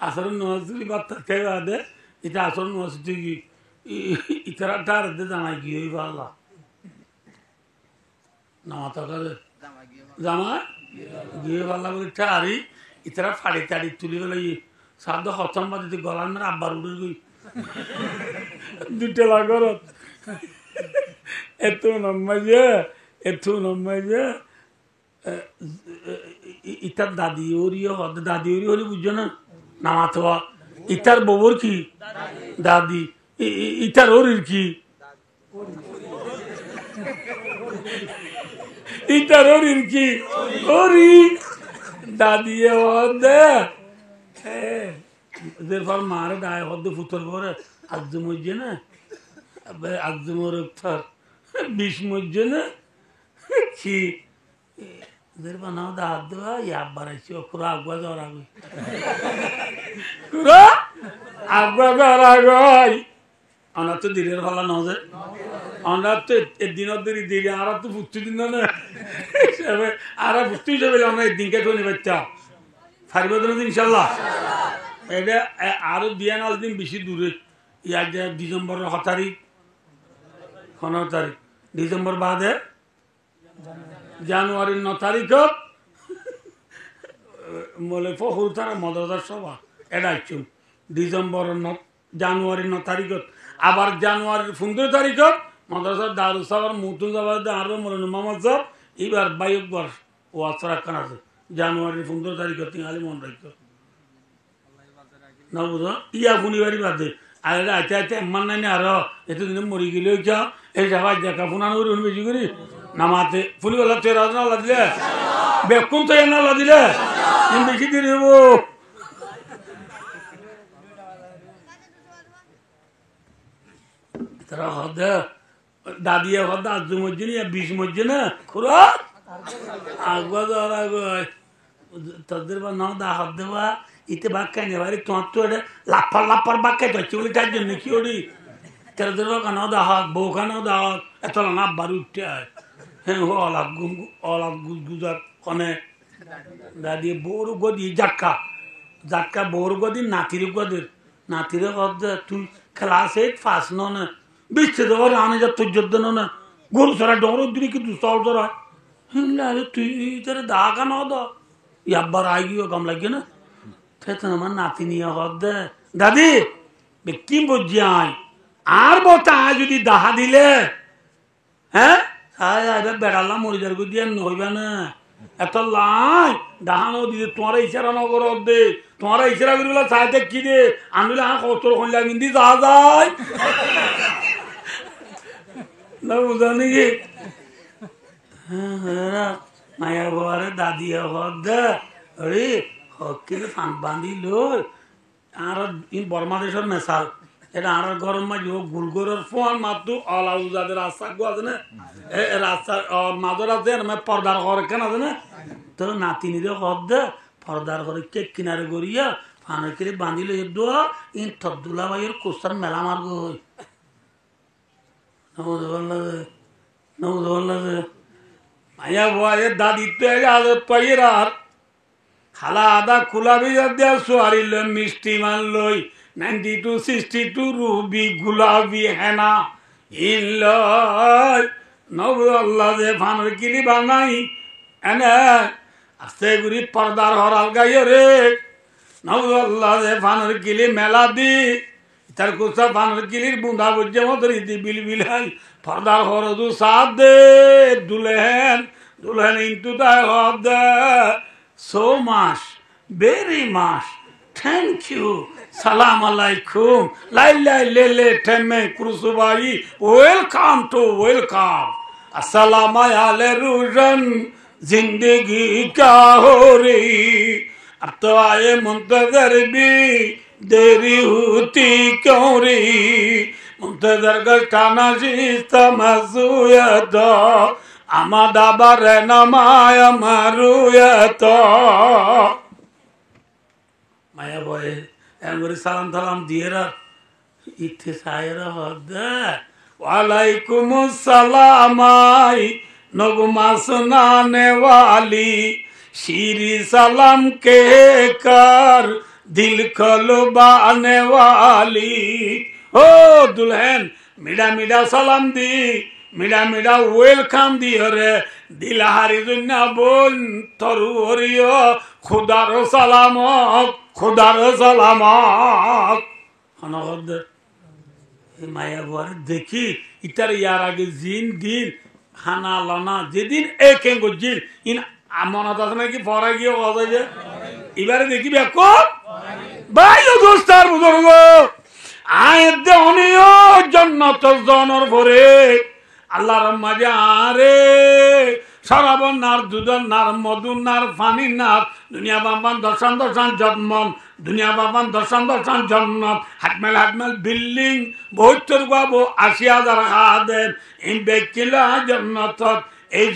আসর নজরি বার্তা খেয়ে দে এটা আসর নজরি কি ইতারা টার দে জামাই কি হই পারলা নামাতা কালে জামা গিয়ে পারলা বলে টারি ইতারা ফাড়ি টাড়ি তুলি গেল সাধ্য হতম বা যদি গলার মেরে আব্বার উড়ে গই দুটা লাগর এত নম্মাই যে ইতার দাদি ওরিও দাদি ওরি হলি বুঝছো না নামাত ইতার বউর কি দাদি ইতার ওরির কি ইতার ওরির কি ওরি দাদি দে এরপর মারে গায়ে হদ্দ ফুতর করে আজ মজ্জে না আজ মোর বিষ মজ্জে না কি বানাও দাঁত দেওয়া ইয়াব বাড়াইছি পুরো আগুয়া যাওয়ার আগে পুরো আগুয়া যাওয়ার আগে আমরা তো দিনের ভালো না যে আমরা তো দিনের দেরি দেরি আর তো বুঝতে দিন না আর বুঝতে হিসাবে আমরা এই দিনকে তো নিবে ফারিব ইনশাল্লাহ এটা আরো 2 দিন বেশি দূরে ইয়ার যে ডিসেম্বরের 6 তারিখ 15 তারিখ ডিসেম্বর বাদে জানুয়ারির 9 তারিখত বলে ফখরুতারা মদরদার সভা এটা আইছুন ডিসেম্বরের জানুয়ারির 9 তারিখত আবার জানুয়ারির 15 তারিখত মাদ্রাসার দারুস সালাম মুতুজাবাদ আরো মৌলানা মোহাম্মদ সাহেব এবার 22 বার ওয়াজ রাখান আছে জানুয়ারির 15 তারিখত তিনালি মন রাখতো না বুঝো ইয়া ফুনিবারি বাদে আর আইতে আইতে এমন নাই আরো এতদিন মরি গেলে এই যাবার দেখা ফোনানো করি বেশি করি নামাতে ফুলিওয়ালা তেরা আল্লাহ দিলে বেকুন তো এনে আল্লাহ দিলে বেশি দিন হব তারা হদে দাদিয়া হদে আজ মধ্যে না 20 মধ্যে না খুড়া আগবা ধর তোদের বা নাও দা হদ দেবা ইতে বাক্কা নেবারে তোমার তো এটা লাফার বাক্কা তো উল্টার জন্য কি ওরি তোদের বা কানাও দা হক বউ কানাও দা হক এত না বারু উঠতে হয় হ্যাঁ অলাপ গুজার কনে দাদি বউর গদি জাটকা বউর গদি নাতির হদ তুই ক্লাস 8 ফার্স্ট না বিচ্ছে দেওয়ার আনে যা তোর যোদ্ধ না গরু ছাড়া ডর দিলে কিন্তু চল ধরা হ্যাঁ তুই তোরা দা কানা হদ ইয়াব্বার আই গিয়ে কম লাগে না আমার নাতি নিয়ে হদ দাদি কি বুঝছি আয় আর বতা যদি দাহা দিলে হ্যাঁ বেড়ালাম মরিদার গো দিয়ে নইবা না এত লাই দাহানো দিদি তোমার ইশারা নগর দে তোমার ইশারা করি বলে চাইতে কি দে আনলে কতর কইলা মিন্দি যা যায় না বুঝা নাকি মায়া বাবারে দাদি হদ আরে হকিল ফান বাঁধিল আর বর্মাদেশের মেশাল এটা আর গরম মাঝে গুলগরের ফোন মাত্র অলাউ যাদের রাস্তা গো আছে না রাস্তার মাঝর আছে পর্দার ঘর কেন আছে না তো নাতিনিরে হদ দে পর্দার ঘরে কেক কিনারে গড়িয়া ফানের কিনে বাঁধিল দোয়া ইন থবদুল্লা ভাইয়ের কোস্তার মেলা মার্গ হই মায়া ভয়ের দাদি তো আদত পাইয়ের আর খালা আদা খোলা বিজার দেওয়া সোয়ারিল মিষ্টি মানলই 92 62 রুবি গুলাবি হেনা ইল নব আল্লাহ যে ফানের কিলি বানাই এনে আস্তে গুড়ি পর্দার হরাল গাইয়ে রে নব আল্লাহ যে ফানের কিলি মেলা দি তার কুসা ফানের কিলির বুঁদা বুঝে মতো রীতি বিলবিলাই পর্দার হরদু সাদ দে দুলহেন ইন্টু দায় হব দে so much very much thank you সালাম আলাইকুম লাই লে ঠেমে ক্রুসুবাই ওয়েলকাম টু ওয়েলকাম আসসালাম আলে রুজন जिंदगी क्या हो रही अब तो आए मुंतजर भी देरी होती क्यों रही मुंतजर गठाना शिस्ता मसूयत आमादा बारे नमाया मारूयत माया बोए एमरी सलाम सलाम दिएरा इत्थे सायरा हद वालेकुमुस्सलाम आई नगमा सुनाने वाली शीरी सलाम के कर दिल खलबाने वाली ओ दुल्हन मिडा मिडा सलाम दी मिडा मिडा वेलकाम दी रे दिलहारी दुनिया बोल तरु हरियो खुदार सलाम हनगद माया बुआर देखी इतर यार आगे जिन दिल খানা লানা যেদিন একে গজিল ইন মনত আছে নাকি পরে গিয়ে কথা যে এবারে দেখি বেকম ভাই ও দোস্তার বুজুর্গ আয়ের দেহনীয় জান্নাত জনর ভরে আল্লাহর মাঝে আরে সরাবন নার দুধন নার মধুর নার ফানি নার দুনিয়া বাবান দর্শন জন্মন দুনিয়া বাবান দর্শন জন্ম হাটমেল বিল্ডিং বহুত্তর গাবো 80,000 হাদেন ইন বেকিলা জান্নাত এই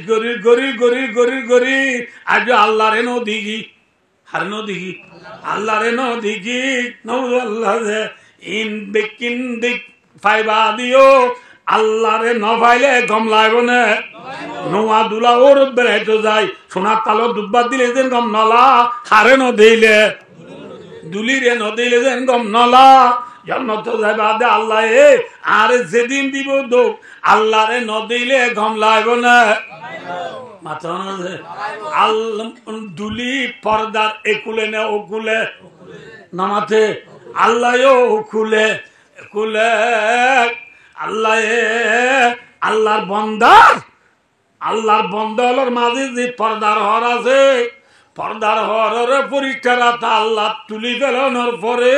গরি আজ আল্লাহরে নদীগি হার নদীগি আল্লাহরে নদীগি নৌ আল্লাহ ইন বেকিন দিক ফাইবা দিও আল্লাহরে নফাইলে গম লাগবে না নোয়া দুলা ওর বেড়াইতে যায় সোনার তালো দুব্বা দিলে যেন গম নলা হারে নদিলে দুলিরে নদিলে যেন গম নলা জন্নত যাইবা দে আল্লাহ আর যেদিন দিব দোক আল্লাহরে নদিলে গম লাগবে না মাথা আল্লাহ দুলি পর্দার একুলে না ওকুলে নামাতে আল্লাহ খুলে খুলে আল্লাহ আল্লাহর বন্দার মাঝে যে পর্দার হর আছে পর্দার হরের পরিষ্কার আল্লাহ তুলি ফেলানোর পরে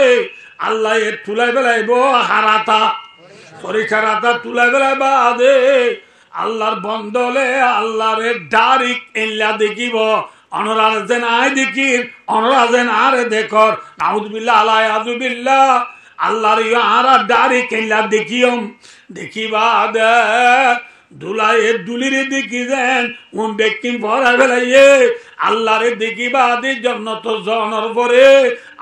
আল্লাহ তুলাই ফেলাইব হারাতা পরিষ্কারতা তুলাই ফেলাইবা দে আল্লাহর বন্দলে আল্লাহর ডারিক এল্লা দেখিব অনরার যেন আয় দেখির অনরা যেন আরে দেখর নাউজুবিল্লাহ আলাই আযুবিল্লাহ আল্লাহর আর ডারি কেল্লা দেখিয়ম দেখিবা দে দুলায়ে দুলিরে দেখি দেন উন ব্যক্তি ভরা ফেলাইয়ে আল্লাহরে দেখিবা দে জন্নত জনর পরে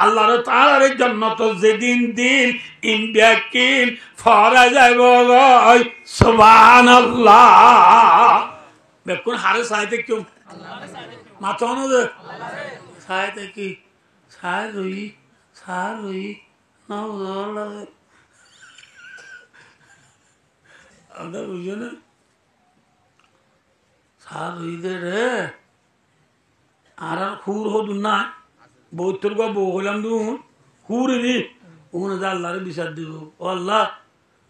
আল্লাহর তার জন্নত যেদিন দিন ইন ব্যক্তিন ফরা যাইব গয় সুবহানাল্লাহ বেকুন হারে সাইতে কিউ মাথা না দে সাইতে কি সাই রই না আমরা বুঝো না সার রইদে রে আর খুর হদু না বৌতর গা বউ হলাম দু খুর রে ওখানে যা আল্লাহরে বিচার দিব ও আল্লাহ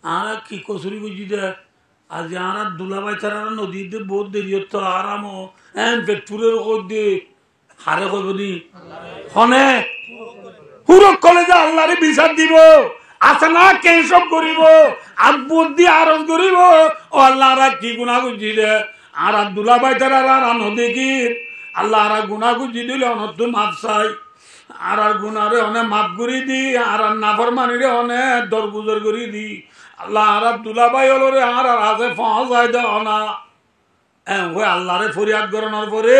আর কি কসুরি বুঝি দে আজ আর দুলাবাই ছাড়া নদীতে বহুত দেরি হতো আরাম পেটপুরের দে হারে কইব দি হনে হুরক কলেজে আল্লাহরে বিচার দিব আছে না কেসব করিব আর বুদ্ধি আরজ করিব ও আল্লাহরা কি গুণা গুজি দে আর দুলাবাই ছাড়া আর নদীগির আল্লাহ আর গুণা গুজি দিলে অনর্থ মাপ চাই আর গুণারে অনেক মাপ করি দি আর নাফরমানিরে অনেক দরগুজর করি দি আল্লাহ আর দুলাবাই হলো রে আর আছে পৌঁছাই দে না ওই আল্লাহরে ফরিয়াদ করানোর পরে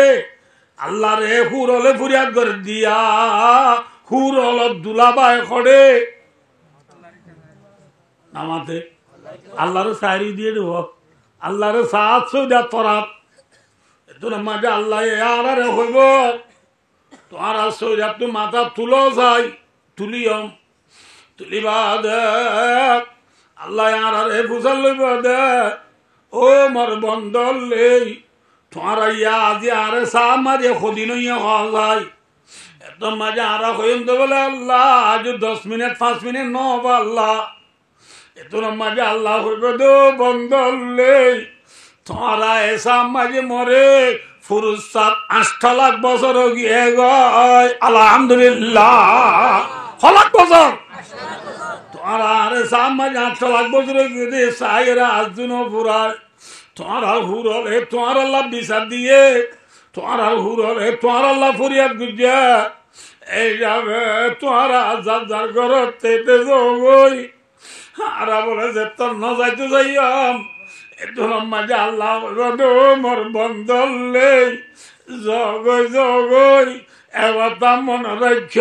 আল্লাহরে হুর হলে ফরিয়াদ করে দিয়া হুর হল দুলাবাই খড়ে নামাতে আল্লাহরে সাইরি দিয়ে দেব আল্লাহরে সাত সৌদা তরাত এতো মাঝে আল্লাহ আর হইব তোমার সৌদা তো মাথা তুলো যাই তুলিয়ম তুলিবা দে আল্লাহ আর বুঝাল লইব দে ও মর বন্দল তোমার ইয়া আজি আরে সা মাঝে সদিন হওয়া যায় এত মাঝে আর হইম তো বলে আল্লাহ আজ 10 মিনিট 5 মিনিট নহব আল্লাহ এত মাঝে আল্লাহ হইব দো বন্দলে তোমারা এসা মাঝে মরে ফুরুজ সাহ 8 লাখ বছর গিয়ে গয় আলহামদুলিল্লাহ 6 লাখ বছর তোমারা আরে সাহ মাঝে 8 লাখ বছর গিয়ে সাইরা আজদিন পুরায় তোমারা হুর হলে তোমার আল্লাহ বিচার দিয়ে তোমার হুর হলে তোমার আল্লাহ ফরিয়াদ গুজা এই যাবে তোমারা যার ঘর তেতে যাবই আর বলে যে তোর ন যাইতে যাইয়াম এত মাঝে আল্লাহ মোর বন্দলে জগই এবার মনে রাখ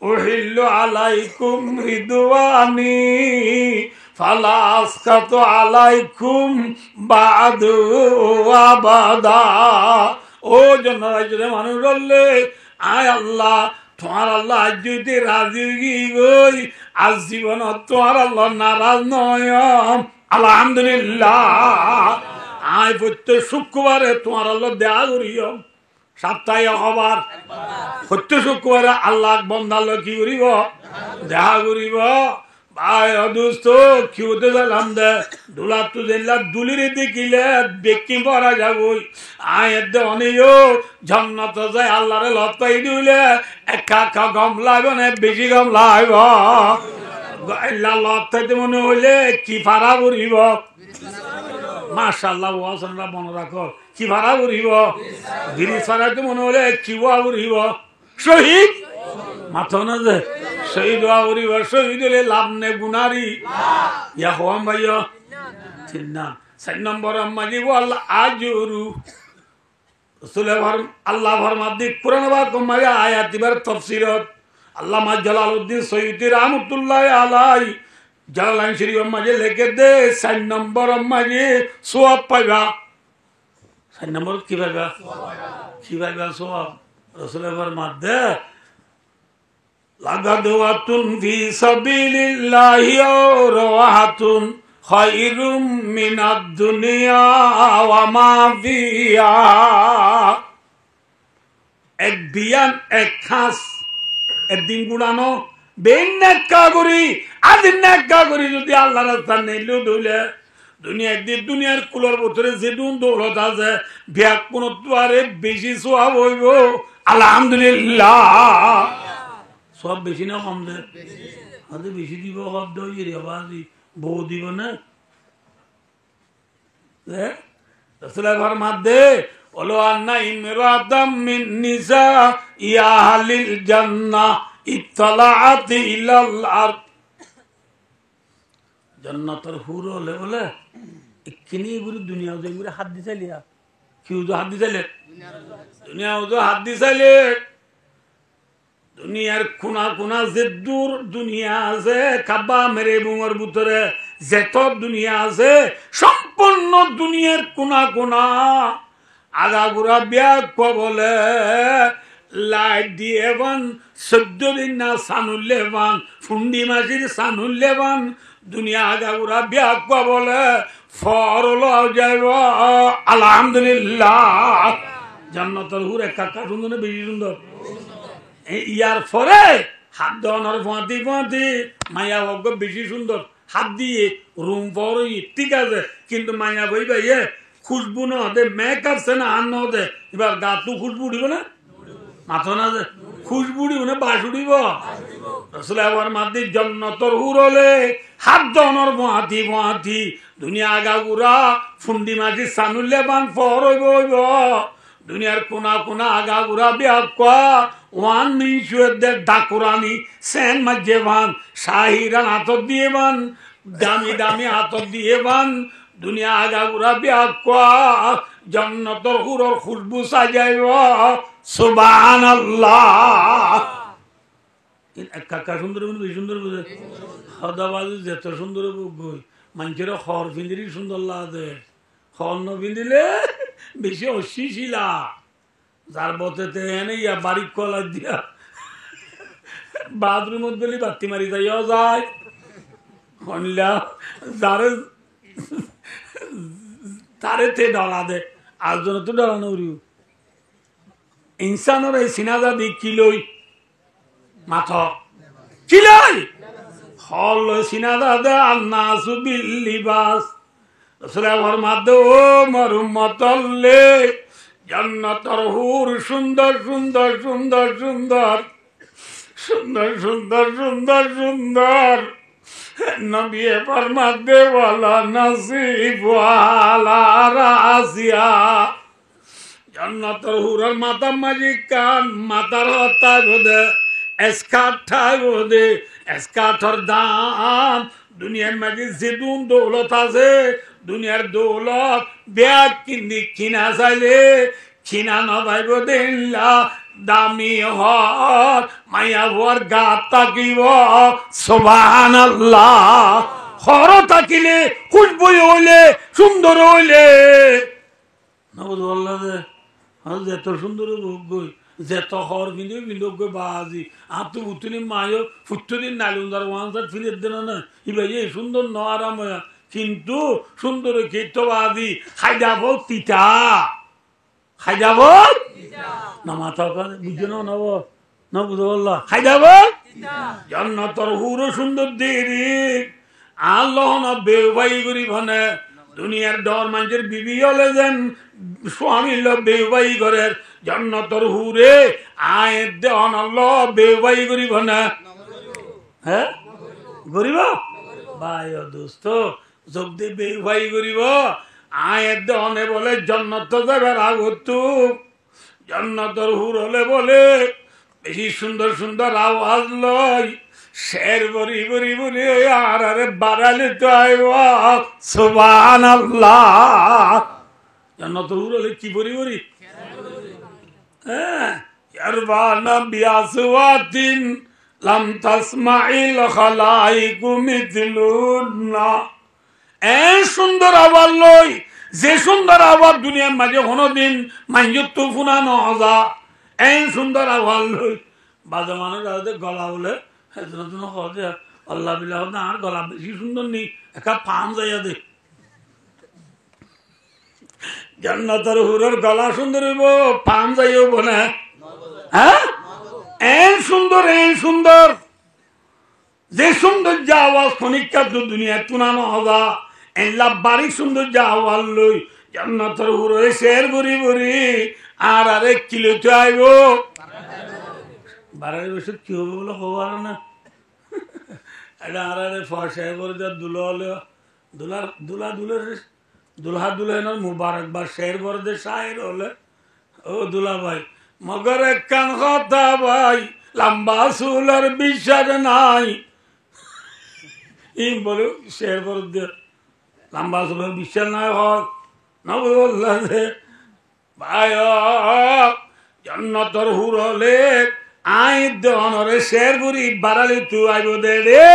ওহিল্ল আলাইকুম রিদওয়ানি ফালা আসকাতু আলাইকুম বাদু আবাদা ও জনরাজ্যে মানুষ বললে আয় আল্লাহ তোমার আল্লাহ আজ যদি রাজি গই আজ জীবন তোমার আল্লাহ নারাজ নয় আলহামদুলিল্লাহ আয় প্রত্যেক শুক্রবারে তোমার আল্লাহ দেয়া করিও সপ্তাহে হবার প্রত্যেক শুক্রবারে আল্লাহ বন্ধাল কি করিব দেহা করিব ভাই অদুস্ত কি হতে গেলাম দে দুলা তু দিল্লা দুলিরে দেখিলে বেকি পরা যাবই আয় এতে অনেও জন্নত যায় আল্লাহরে লতাই দিলে একা গম লাগবে না বেশি গম লাগব আল্লাহ লতাইতে মনে হইলে কি ফারা করিব মাশাআল্লাহ ওয়াসনরা মনে রাখো কি ভাড়া করিব গিরি ছাড়াইতে মনে হলে কি ওয়া করিব শহীদ মাথা না যে শহীদ ওয়া করিব শহীদ হলে লাভ নে গুনারি ইয়া হওয়াম ভাইয়া তিন নাম 4 নম্বর মাজিব আল্লাহ আজরু আল্লাহ ফরমাদি কুরআন বা কমায়া আয়াতিবার তাফসীরত আল্লামা জালালউদ্দিন সৈয়দী রাহমাতুল্লাহ আলাইহি জালালাইন শরীফের মাঝে লিখে দে 4 নম্বর মাঝে সওয়াব পাইবা 4 নম্বর কি পাইবা সওয়াব রাসূলের ফরমাতে লাগাদওয়াতুন ফি সাবিলিল্লাহি রাওয়াতুন খায়রুম মিনাদ দুনিয়া ওয়া মা ফিহা এক বিয়ান এক খাস একদিন গুড়ানো যদি আল্লাহ রাস্তা নেইল দইলে দুনিয়া একদিন দুনিয়ার কুলোর ভিতরে যে দৌলত আছে ব্যাগ কোন আরে বেশি সোয়াব হইব আলহামদুলিল্লাহ সব বেশি না কম দে বেশি দিব শব্দ বউ দিব না ঘর মাধ্যে বলো আন্না ইমরাতাম মিন নিসা ইয়া আহলিল জান্নাহ ইত্তালাআত ইলাল আরদ জান্নাতের হুর হলে বলে এক্ষিনি পুরো দুনিয়া যে পুরো হাত দিছালিয়া কি উজো হাত দিছালে দুনিয়া উজো হাত দিছালে দুনিয়ার কোনা কোনা যে দূর দুনিয়া আছে কাবা মেরে বুঙর ভিতরে যেত দুনিয়া আছে সম্পূর্ণ দুনিয়ার কোনা কোনা আগাগুড়া ব্যাগ বলে লাইট দিয়ে বান 14 দিন না সানুল্লে বান ফুন্ডি মাসির সানুল্লে বান দুনিয়া আগাগুড়া ব্যাগ বলে ফরল যাইব আলহামদুলিল্লাহ জান্নাতের হুর কাকা সুন্দর না বেশি সুন্দর ইয়ার পরে হাত দেওয়ানোর ফাঁতি ফাঁতি মায়া ভগ্য বেশি সুন্দর হাত দিয়ে রুম পর ঠিক আছে কিন্তু মায়া বই ভাইয়ে খুশবু না হতে মেকআপ সে না আন না হতে এবার গা তো খুশবু উঠিব না মাথা না যে খুশবু উঠিব না বাস উঠিব আসলে আবার মাতি জন্নতর হুর হলে হাত দেওয়ানোর ফাঁতি ফাঁতি দুনিয়া আগাগুড়া ফুন্ডি মাটি সানুল্লে বান ফর হইব হইব দুনিয়ার কোনা কোনা আগাগুড়া বিয়া ওয়ান মিনিটের ডাকুরানি সেন মাঝে বান শাহিরান হাতত দিয়ে বান দামি দামি হাতত দিয়ে বান দুনিয়া আগাগুড়া বিয়া জন্নতর হুরর খুশবু সাজাইব সুবহানাল্লাহ কাকা সুন্দর বেশি সুন্দর বুঝে হদাবাজু যেত সুন্দর গই মানুষের হর পিন্দিরি সুন্দর লাগে হর ন পিন্দিলে বেশি অশ্লীলা যার বতেতে এনে ইয়া বাড়ি কলা দিয়া বাথরুমত গেলে বাতি মারি যাইও যায় শুনলা যারে তারে তে ডলা দে আর জন তো ডলানো উড়িও ইনসানের এই সিনাজা দি কিলই মাথা কিলই হল সিনাজা দে আন্নাসু বিল লিবাস রসুলের মাধ্যে ও মরুমতল্লে জান্নাতের হুর সুন্দর সুন্দর সুন্দর সুন্দর সুন্দর সুন্দর সুন্দর সুন্দর নবী ফরমাতে ওয়ালা নাসিব ওয়ালা রাসিয়া জান্নাতের হুরের মাথা মাঝি কান মাথার হতা গোদে এসকাঠা গোদে এসকাঠর দাম দুনিয়ার মাঝে যে দৌলত আছে দুনিয়ার দৌলত ব্যাগ কিনা চাইলে কিনা নভাইব দিল্লা দামি হর মাইয়া ভর গাত তাকিব সুবহানাল্লাহ হর তাকিলে খুশবু হইলে সুন্দর হইলে নবদ বললা যে যেত সুন্দর গই যেত হর কিন্তু বিন্দু গই বাজি আত উতুনি মায়ো ফুটদিন নালুন্দার ওয়ানসার ফিরে দেন না ইবাই এই সুন্দর ন আরাম কিন্তু সুন্দর খেতো বাজি খাই যাব তিতা খাই যাব না মাথা বুঝে না নব না বুঝে বললা খাই যাব জান্নাতের হুর সুন্দর দেরি আল্লাহ না বেওয়াই করি ভানে দুনিয়ার ডর মানুষের বিবি হলে যেন স্বামী বেওয়াই ঘরের জান্নাতের হুরে আয়ের দেওয়ান আল্লাহ বেওয়াই করিব না হ্যাঁ করিব ভাই দোস্ত যোগ দিয়ে বেওয়াই করিব আয়ের দেওয়ানে বলে জান্নাত যাবে আগত জান্নাতের হুর হলে বলে বেশি সুন্দর সুন্দর আওয়াজ লয় শের বরি বরি বলি আর আরে বাড়ালে তো আইব সুবহানাল্লাহ জান্নাতের হুর হলে কি বরি বরি হ্যাঁ ইয়ারবানা বিয়াসওয়াতিন লাম তাসমাইল খালাইকু মিথলুনা। এই সুন্দর আওয়াজ লই, যে সুন্দর আওয়াজ দুনিয়ার মাঝে কোনোদিন মাইজত তো শুনা নজা। এই সুন্দর আওয়াজ লই বাজে মানুষ গলা বলে আল্লাহ বিল্লাহ আর গলা বেশি সুন্দর নেই, একটা পাম যাইয়া দে। জান্নাতের হুরের গলা সুন্দর হইব, পাম যাইও বলে। হ্যাঁ, এই সুন্দর, এই সুন্দর, যে সৌন্দর্য আওয়াজ খনিকা তো দুনিয়া তুনানো হবা। এই লাভবারি সৌন্দর্য আওয়াজ লই জান্নাতের হুরে শের বরি বরি আর আরেক কিলো তো আইব। বাড়াই বছর কি হবে বলে হবার না, এটা আর ফসা করে দেওয়া দুলো হলে দুলার দুলা দুলের দুলহা দুলহানোর মুবারকবার শের করে দে শায়ের হলে। ও দুলা ভাই মগর এক কান কথা ভাই, লম্বা চুলের বিশ্বাস নাই। ইম বলে শের করে দে লম্বা চুলের বিশ্বাস নাই হয় না বললা যে ভাই জন্নতর হুরলে আই দনরে শের বুড়ি বাড়ালি তু আইব দে রে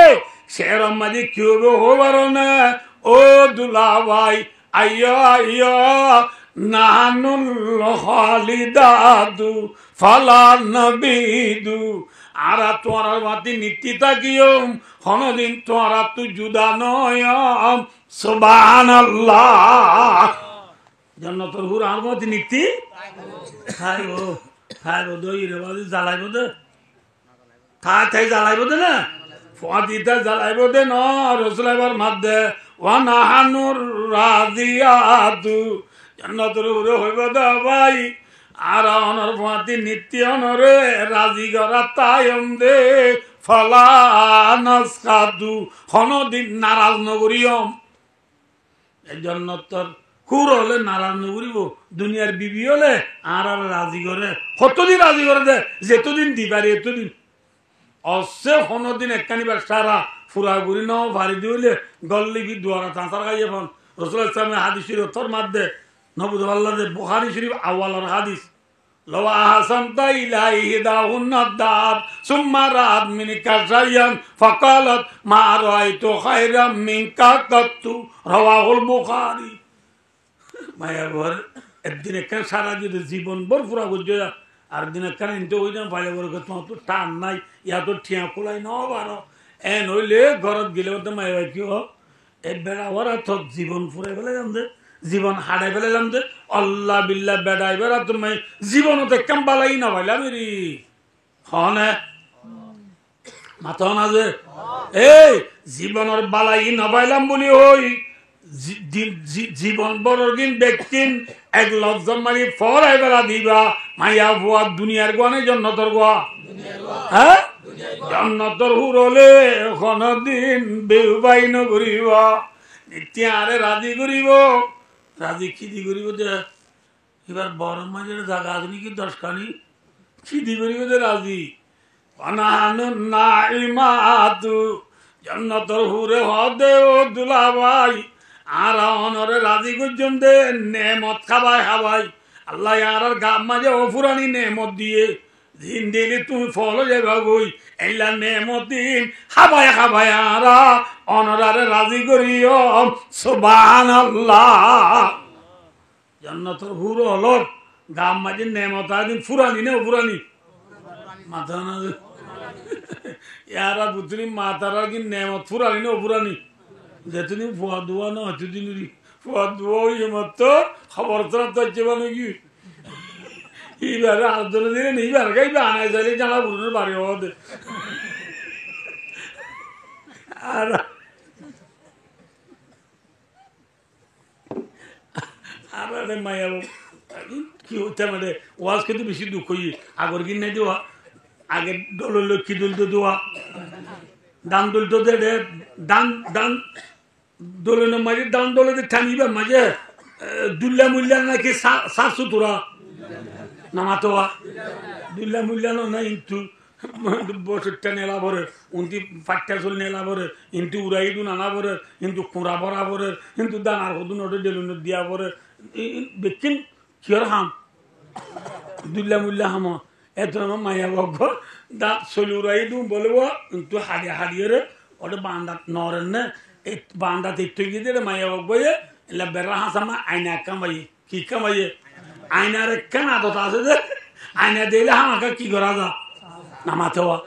শের মাঝে কি হবার না। ও দুলা ভাই আইয়া আইয়া নানুল খালিদাদু ফালা নবিদু। আর তোমার মাতি নীতি থাকিম কোনদিন তোমার তু জুদা নয়ম সুবহানাল্লাহ। জান্নাতুল হুর আর মতি নীতি খাইব খাইব দই রে বাজি জ্বালাইব দে খাই খাই জ্বালাইব দে না ফাদিতা জ্বালাইব দে ন রসুলাইবার মাধ্যে ওয়ানাহানুর রাদিয়াতু। জান্নাতুল হুর হইব দে ভাই আর অনর ফাতি নীতি অনরে রাজি গরা তায়ম দে ফলা নাসকাদু কোনদিন নারাজ নগরিয়ম। এই জান্নাতুল হুর হলে নারাজ নগরিব, দুনিয়ার বিবি হলে আর আর রাজি করে কতদিন রাজি করে দে যেতদিন দিবারি এতদিন অসে কোনদিন একখানিবার সারা ফুরা ঘুরি নাও ভারি দিলে গল্লিবি দুয়ারা চাঁচার খাইয়ে ফোন রসুল ইসলামের হাদিসের উত্তর মাধ্যে নবুদ আল্লাহ বুখারী শরীফ আওয়ালার হাদিস লওয়া আহসানতা ইলাইহি দাউন্নাদ দাব সুম্মা রাত মিনকা শাইয়ান ফাকালাত মা রাআইতু খায়রাম মিনকা কাত্তু রাওয়াহুল বুখারী। মায়া ঘর একদিন একখানে সারা যদি জীবন ভর ফুরা করছে আর দিন একখানে ইনতে ওই না ভাইয়া ঘর তোমার তো টান নাই ইয়া তো ঠিয়া খোলাই ন বারো এ নইলে ঘরত গেলে তো মায়া ভাই কি হোক এই বেড়া ওরা তো জীবন ফুরাই ফেলে যাম দে, জীবন হারাই ফেলে যাম দে। আল্লাহ বিল্লাহ বেড়াই বেড়া তুমি জীবনত একখান বালাই না ভাইলাম রে হনে মাথা না যে এই জীবনের বালাই না পাইলাম বলি ওই জীবন বড়িন ব্যক্তিন এক লফজন মারি ফরাই বেড়া দিবা মাইয়া ভুয়া দুনিয়ার গোয়ানে জন্নতর গোয়া। হ্যাঁ, জন্নতর হুরলে কোনদিন বেউবাই নগরিব নিত্যারে রাজি করিব। রাজি খিদি করিব যে এবার বড় মাঝের জায়গা আছে নাকি 10খানি খিদি করিব যে রাজি অনানুন নাইমাতু। জন্নতর হুরে হদে ও দুলা ভাই আর অনরে রাজি করছেন দে নেমত খাবাই খাবাই আল্লাহ আর গাম মাঝে অফুরানি নেমত দিয়ে দিন দিলে তুমি ফল যাবা গই এইলা নেমত দিন খাবাই খাবাই আর অনরারে রাজি করিও সুবহানাল্লাহ। জান্নাতুল হুর হলো গাম মাঝে নেমত দিন ফুরানি নে অফুরানি মাথা না ইয়ারা বুঝলি মাতারা কি নেমত ফুরানি নে অফুরানি যেতদিন ফুয়া দুয়া না এতদিন ফুয়া দুয়া হইয়ে মাত্র খবর তো যাবা নাকি এইবারে আলোচনা দিলে এইবার গাইবে আনাই যাইলে জানা বুঝুন বাড়ি হওয়াতে আর আরে মায়া কি হতে মানে ওয়াজ কিন্তু বেশি দুঃখ হই আগর কিন নাই দেওয়া আগে দল লক্ষ্মী দল তো দেওয়া দান দল তো দে দান দান দোলনের মাঝে দান দলে ঠানিবা মাঝে দুল্লা মূল্যা নাকি সাতশো তোরা নামাতোয়া দুল্লা মূল্যানো না ইন্তু বছরটা নেলা ভরে উন্তি পাট্টা চল নেলা ভরে ইন্তু উড়াই দু নানা ভরে কিন্তু কুড়া ভরা ভরে কিন্তু দানার হদুন ওটা ডেলুন দিয়া ভরে বেকিন কিয়র হাম দুল্লা মূল্যা হাম এত মাইয়া বক দা সলুরাই দু বলবো তুই হারিয়ে রে ওটা বান্দা নরেন না এই বান্দা তিত্তই গিয়ে মাইয়া বক বইয়ে এলা বেড়া হাসামা আয়না কামাই কি কামাইয়ে আয়নার কেন আদত আছে যে আয়না দিলে আমাকে কি করা যা নামাতে হওয়া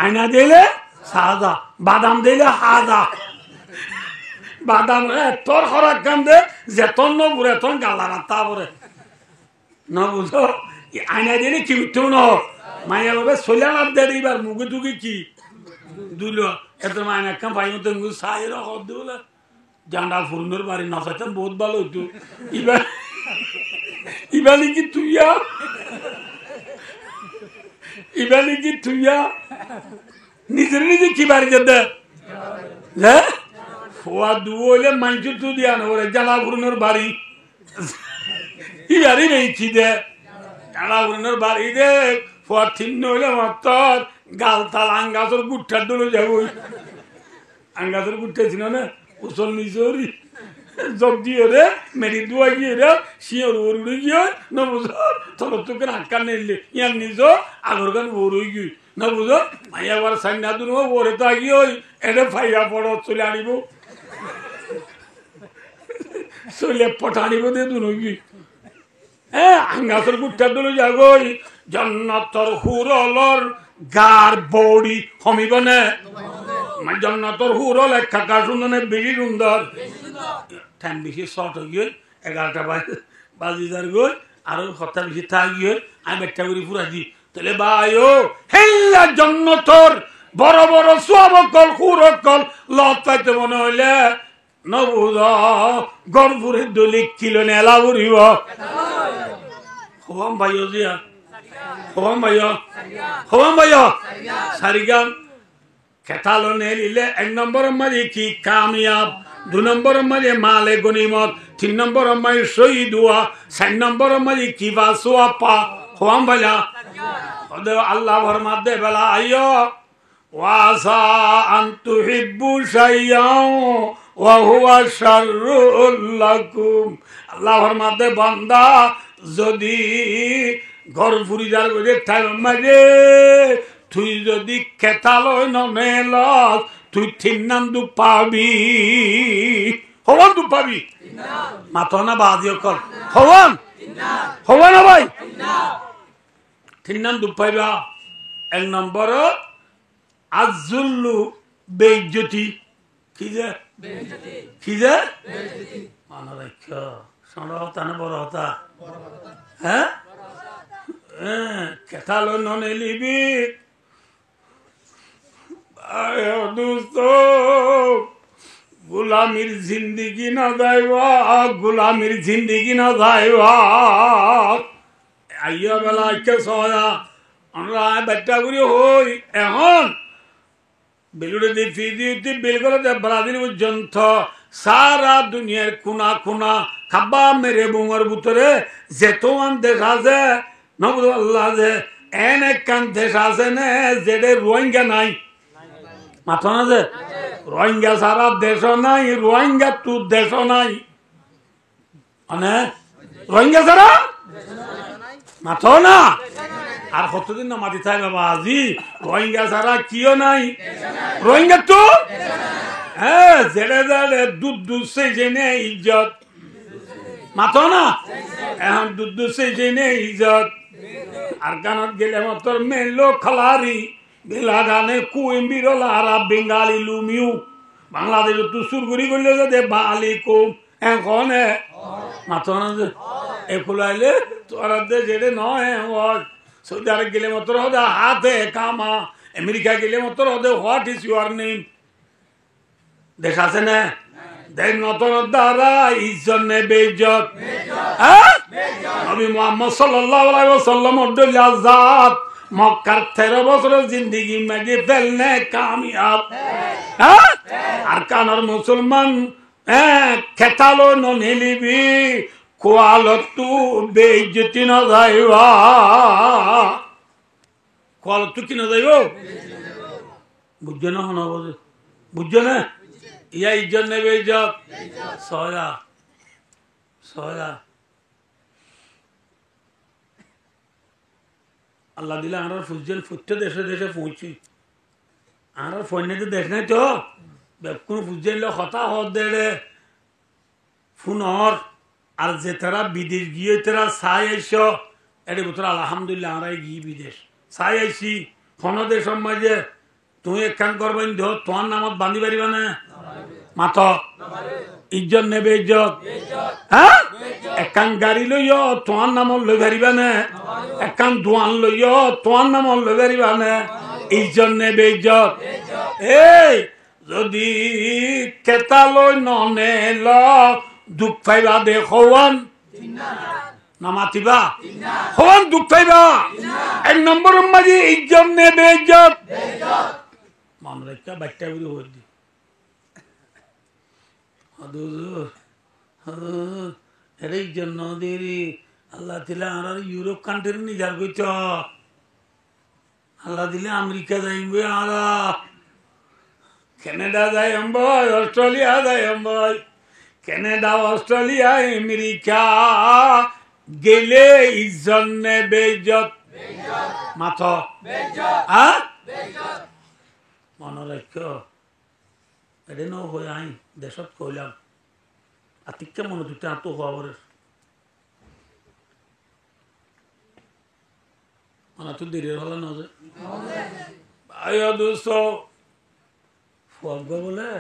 আয়না দিলে সাজা বাদাম দিলে হাজা বাদাম তোর খরাক কাম দে যেতন নবুরে তন গালা রাত্তা পরে ন বুঝো আয়না দিলে কি উঠতো ন মাইয়া বাবা সোলা লাভ দেয় এবার মুখে টুকি কি দুল এত মায়না কাম পাই মতো সাহের হদ বলে জান্ডা ফুরনোর বাড়ি নসাইতাম বহুত ভালো হইতো এবার ইবালি কি তুইয়া ইবালি কি তুইয়া নিজের নিজে কি বাড়ি যেতে হ্যাঁ খোয়া দুলে মাইচু তু দিয়া নরে জ্বালা ফুরনোর বাড়ি ই বাড়ি নেই দে জ্বালা ফুরনোর বাড়ি দে ফোয়া ঠিক নইলে মাত্র গালতাল আঙ্গাসর গুঠার দলে যাবো আঙ্গাসর গুঠা ছিল না উসল নিজরি জব দিয়ে রে মেরি দুয়া গিয়ে রে শিওর ওরুড়ে গিয়ে না বুঝো তোর তোকে আটকা নিলে ইয়ার নিজ আগর গান ওরই গিয়ে না বুঝো মাইয়া বার সাইনা দুন ওরে তো আগিয়ে ওই এটা ফাইয়া পড়ো চলে আনিব চলে পটানিব দে দুন গিয়ে হ্যাঁ আঙ্গাসর গুঠার দলে যাগই জন্নতর হুরলর গার বৌড়ি হমিব না জন্নতর হুরল এক কাকা সুন্দর বেশি সুন্দর টাইম বেশি শর্ট হয়ে গিয়ে 11টা বাজি যার গই আর কথা বেশি থাক গিয়ে আমি একটা করে পুরা দিই তাহলে ভাই ও হেল্লা জন্নতর বড় বড় সোয়াবকল হুরকল লত পাইতে মনে হইলে নবুজ গরপুরের দলি কিলো নেলা বুড়িব হবাম ভাইও জিয়া হবাম ভাইও সারিগাম খেতালো নেলিলে 1 নম্বর মারি কি কামিয়াব 2 নম্বর মারি মালে গনিমত 3 নম্বর মারি শহীদ হুয়া 4 নম্বর মারি কি বাসুয়া পা হবাম ভাইয়া ওদে আল্লাহ ফরমাত দে বেলা আইয়ো ওয়াসা আন তুহিব্বু শাইয়াও ওয়া হুয়া শাররুল লাকুম আল্লাহ ফরমাত দে বান্দা যদি ঘর ফুরিদার করে টাইম মারে তুই যদি খেতালয় নমেল তুই 3 নাম দু পাবি হওয়ান দু পাবি মাথা না বাদিও কর হওয়ান না ভাই 3 নাম দু পাইবা 1 নম্বর আজুল্লু বেইজ্জতি কি যে মনে রাখ সোনা হতা না বড় হতা হ্যাঁ খেতালয় ননে লিবি দোস্ত গুলামির জিন্দিগি না যাইবা আইয়া বেলা কে সয়া আমরা বাচ্চা করি হই এখন বেলুড়ে দিয়ে দিতে বেল করে ব্রাজিল পর্যন্ত সারা দুনিয়ার কোনা কোনা খাবা মেরে বুঙর ভিতরে যেতমান দেশ আছে নবুল আল্লাহ যে এন একখান দেশ আছে না যেটা রোহিঙ্গা নাই মাথা না যে রোহিঙ্গা সারা দেশ নাই রোহিঙ্গা তু দেশ নাই মানে রোহিঙ্গা সারা মাথা না আর কতদিন না মাটি থাই বাবা আজি রোহিঙ্গা সারা কিও নাই রোহিঙ্গা তো হ্যাঁ জেড়ে জেড়ে দুধ সে জেনে ইজ্জত মাথা না এখন দুধ সে জেনে ইজ্জত আর গানত গেলে মতর মেলো খালারি বেলা গানে কুইম বিরলা আরা বেঙ্গালি লুমিউ বাংলাদেশ তু সুরগুড়ি করলে যে বালি কুম এখন মাথা না যে একুলাইলে তোরা দে যেটা নয় সৌদি আরব গেলে মতর হদে হাতে কামা আমেরিকা গেলে মতর হদে হোয়াট ইজ ইউর নেম দেশ আছে না দেখ নতুন দ্বারা ইজ্জত নে বেইজ্জত নবী মুহাম্মদ সাল্লাল্লাহু আলাইহি ওয়াসাল্লাম অর্ডল আজাদ মক্কার 13 বছরের জিন্দেগি মেজে ফেলনে কামিয়াব আর কানার মুসলমান খেতালো নিলিবি কোয়ালতু বেইজ্জতি না যাইবা কোয়ালতু কি না যাইব বুঝছো না হন বুঝছো না ইয়া ইজ্জত নেবে ইজ্জত সয়া আল্লাহ দিলে আমরা ফুজেন ফুটতে দেশে দেশে পৌঁছি আমরা ফোনে দেশ নাই তো কোন ফুজেন কথা হত দে ফোনর আর যে তারা বিদেশ গিয়ে তারা চাই আইস এর ভিতরে আলহামদুলিল্লাহ আমরা গিয়ে বিদেশ চাই আইসি কোন দেশ মাঝে তুমি এক কাম করবেন দেহ তোমার নামত বান্ধি পারিবা না মাথ ইজ্জত নেবে ইজ্জত হ্যাঁ একান গাড়ি লইয় তোমার নামত লই পারিবা না একান দোয়ান লইয় তোমার নামত লই পারিবা না ইজ্জত নেবে ইজ্জত এই যদি কেতা লই ননে ল দুঃখ পাইবা দে হওয়ান না মাতিবা হওয়ান দুঃখ পাইবা এক নম্বর মাঝে ইজ্জত নেবে ইজ্জত মন রেখা বাচ্চা বুড়ি হয়ে দি এই জন্য দেরি আল্লাহ দিলে আর ইউরোপ কান্ট্রি নিজার কইছ আল্লাহ দিলে আমেরিকা যাইবে আর কানাডা যাই ভাই অস্ট্রেলিয়া যাই ভাই কানাডা অস্ট্রেলিয়া আমেরিকা গেলে ইজ্জত নেবে ইজ্জত মাথ মনে রাখ এটা ন হয়ে আই দেশত কইলাম আতিককে মনে দুটা আতো হওয়ার মানে তো দেরি হলো না যে ভাই দোস্ত বলে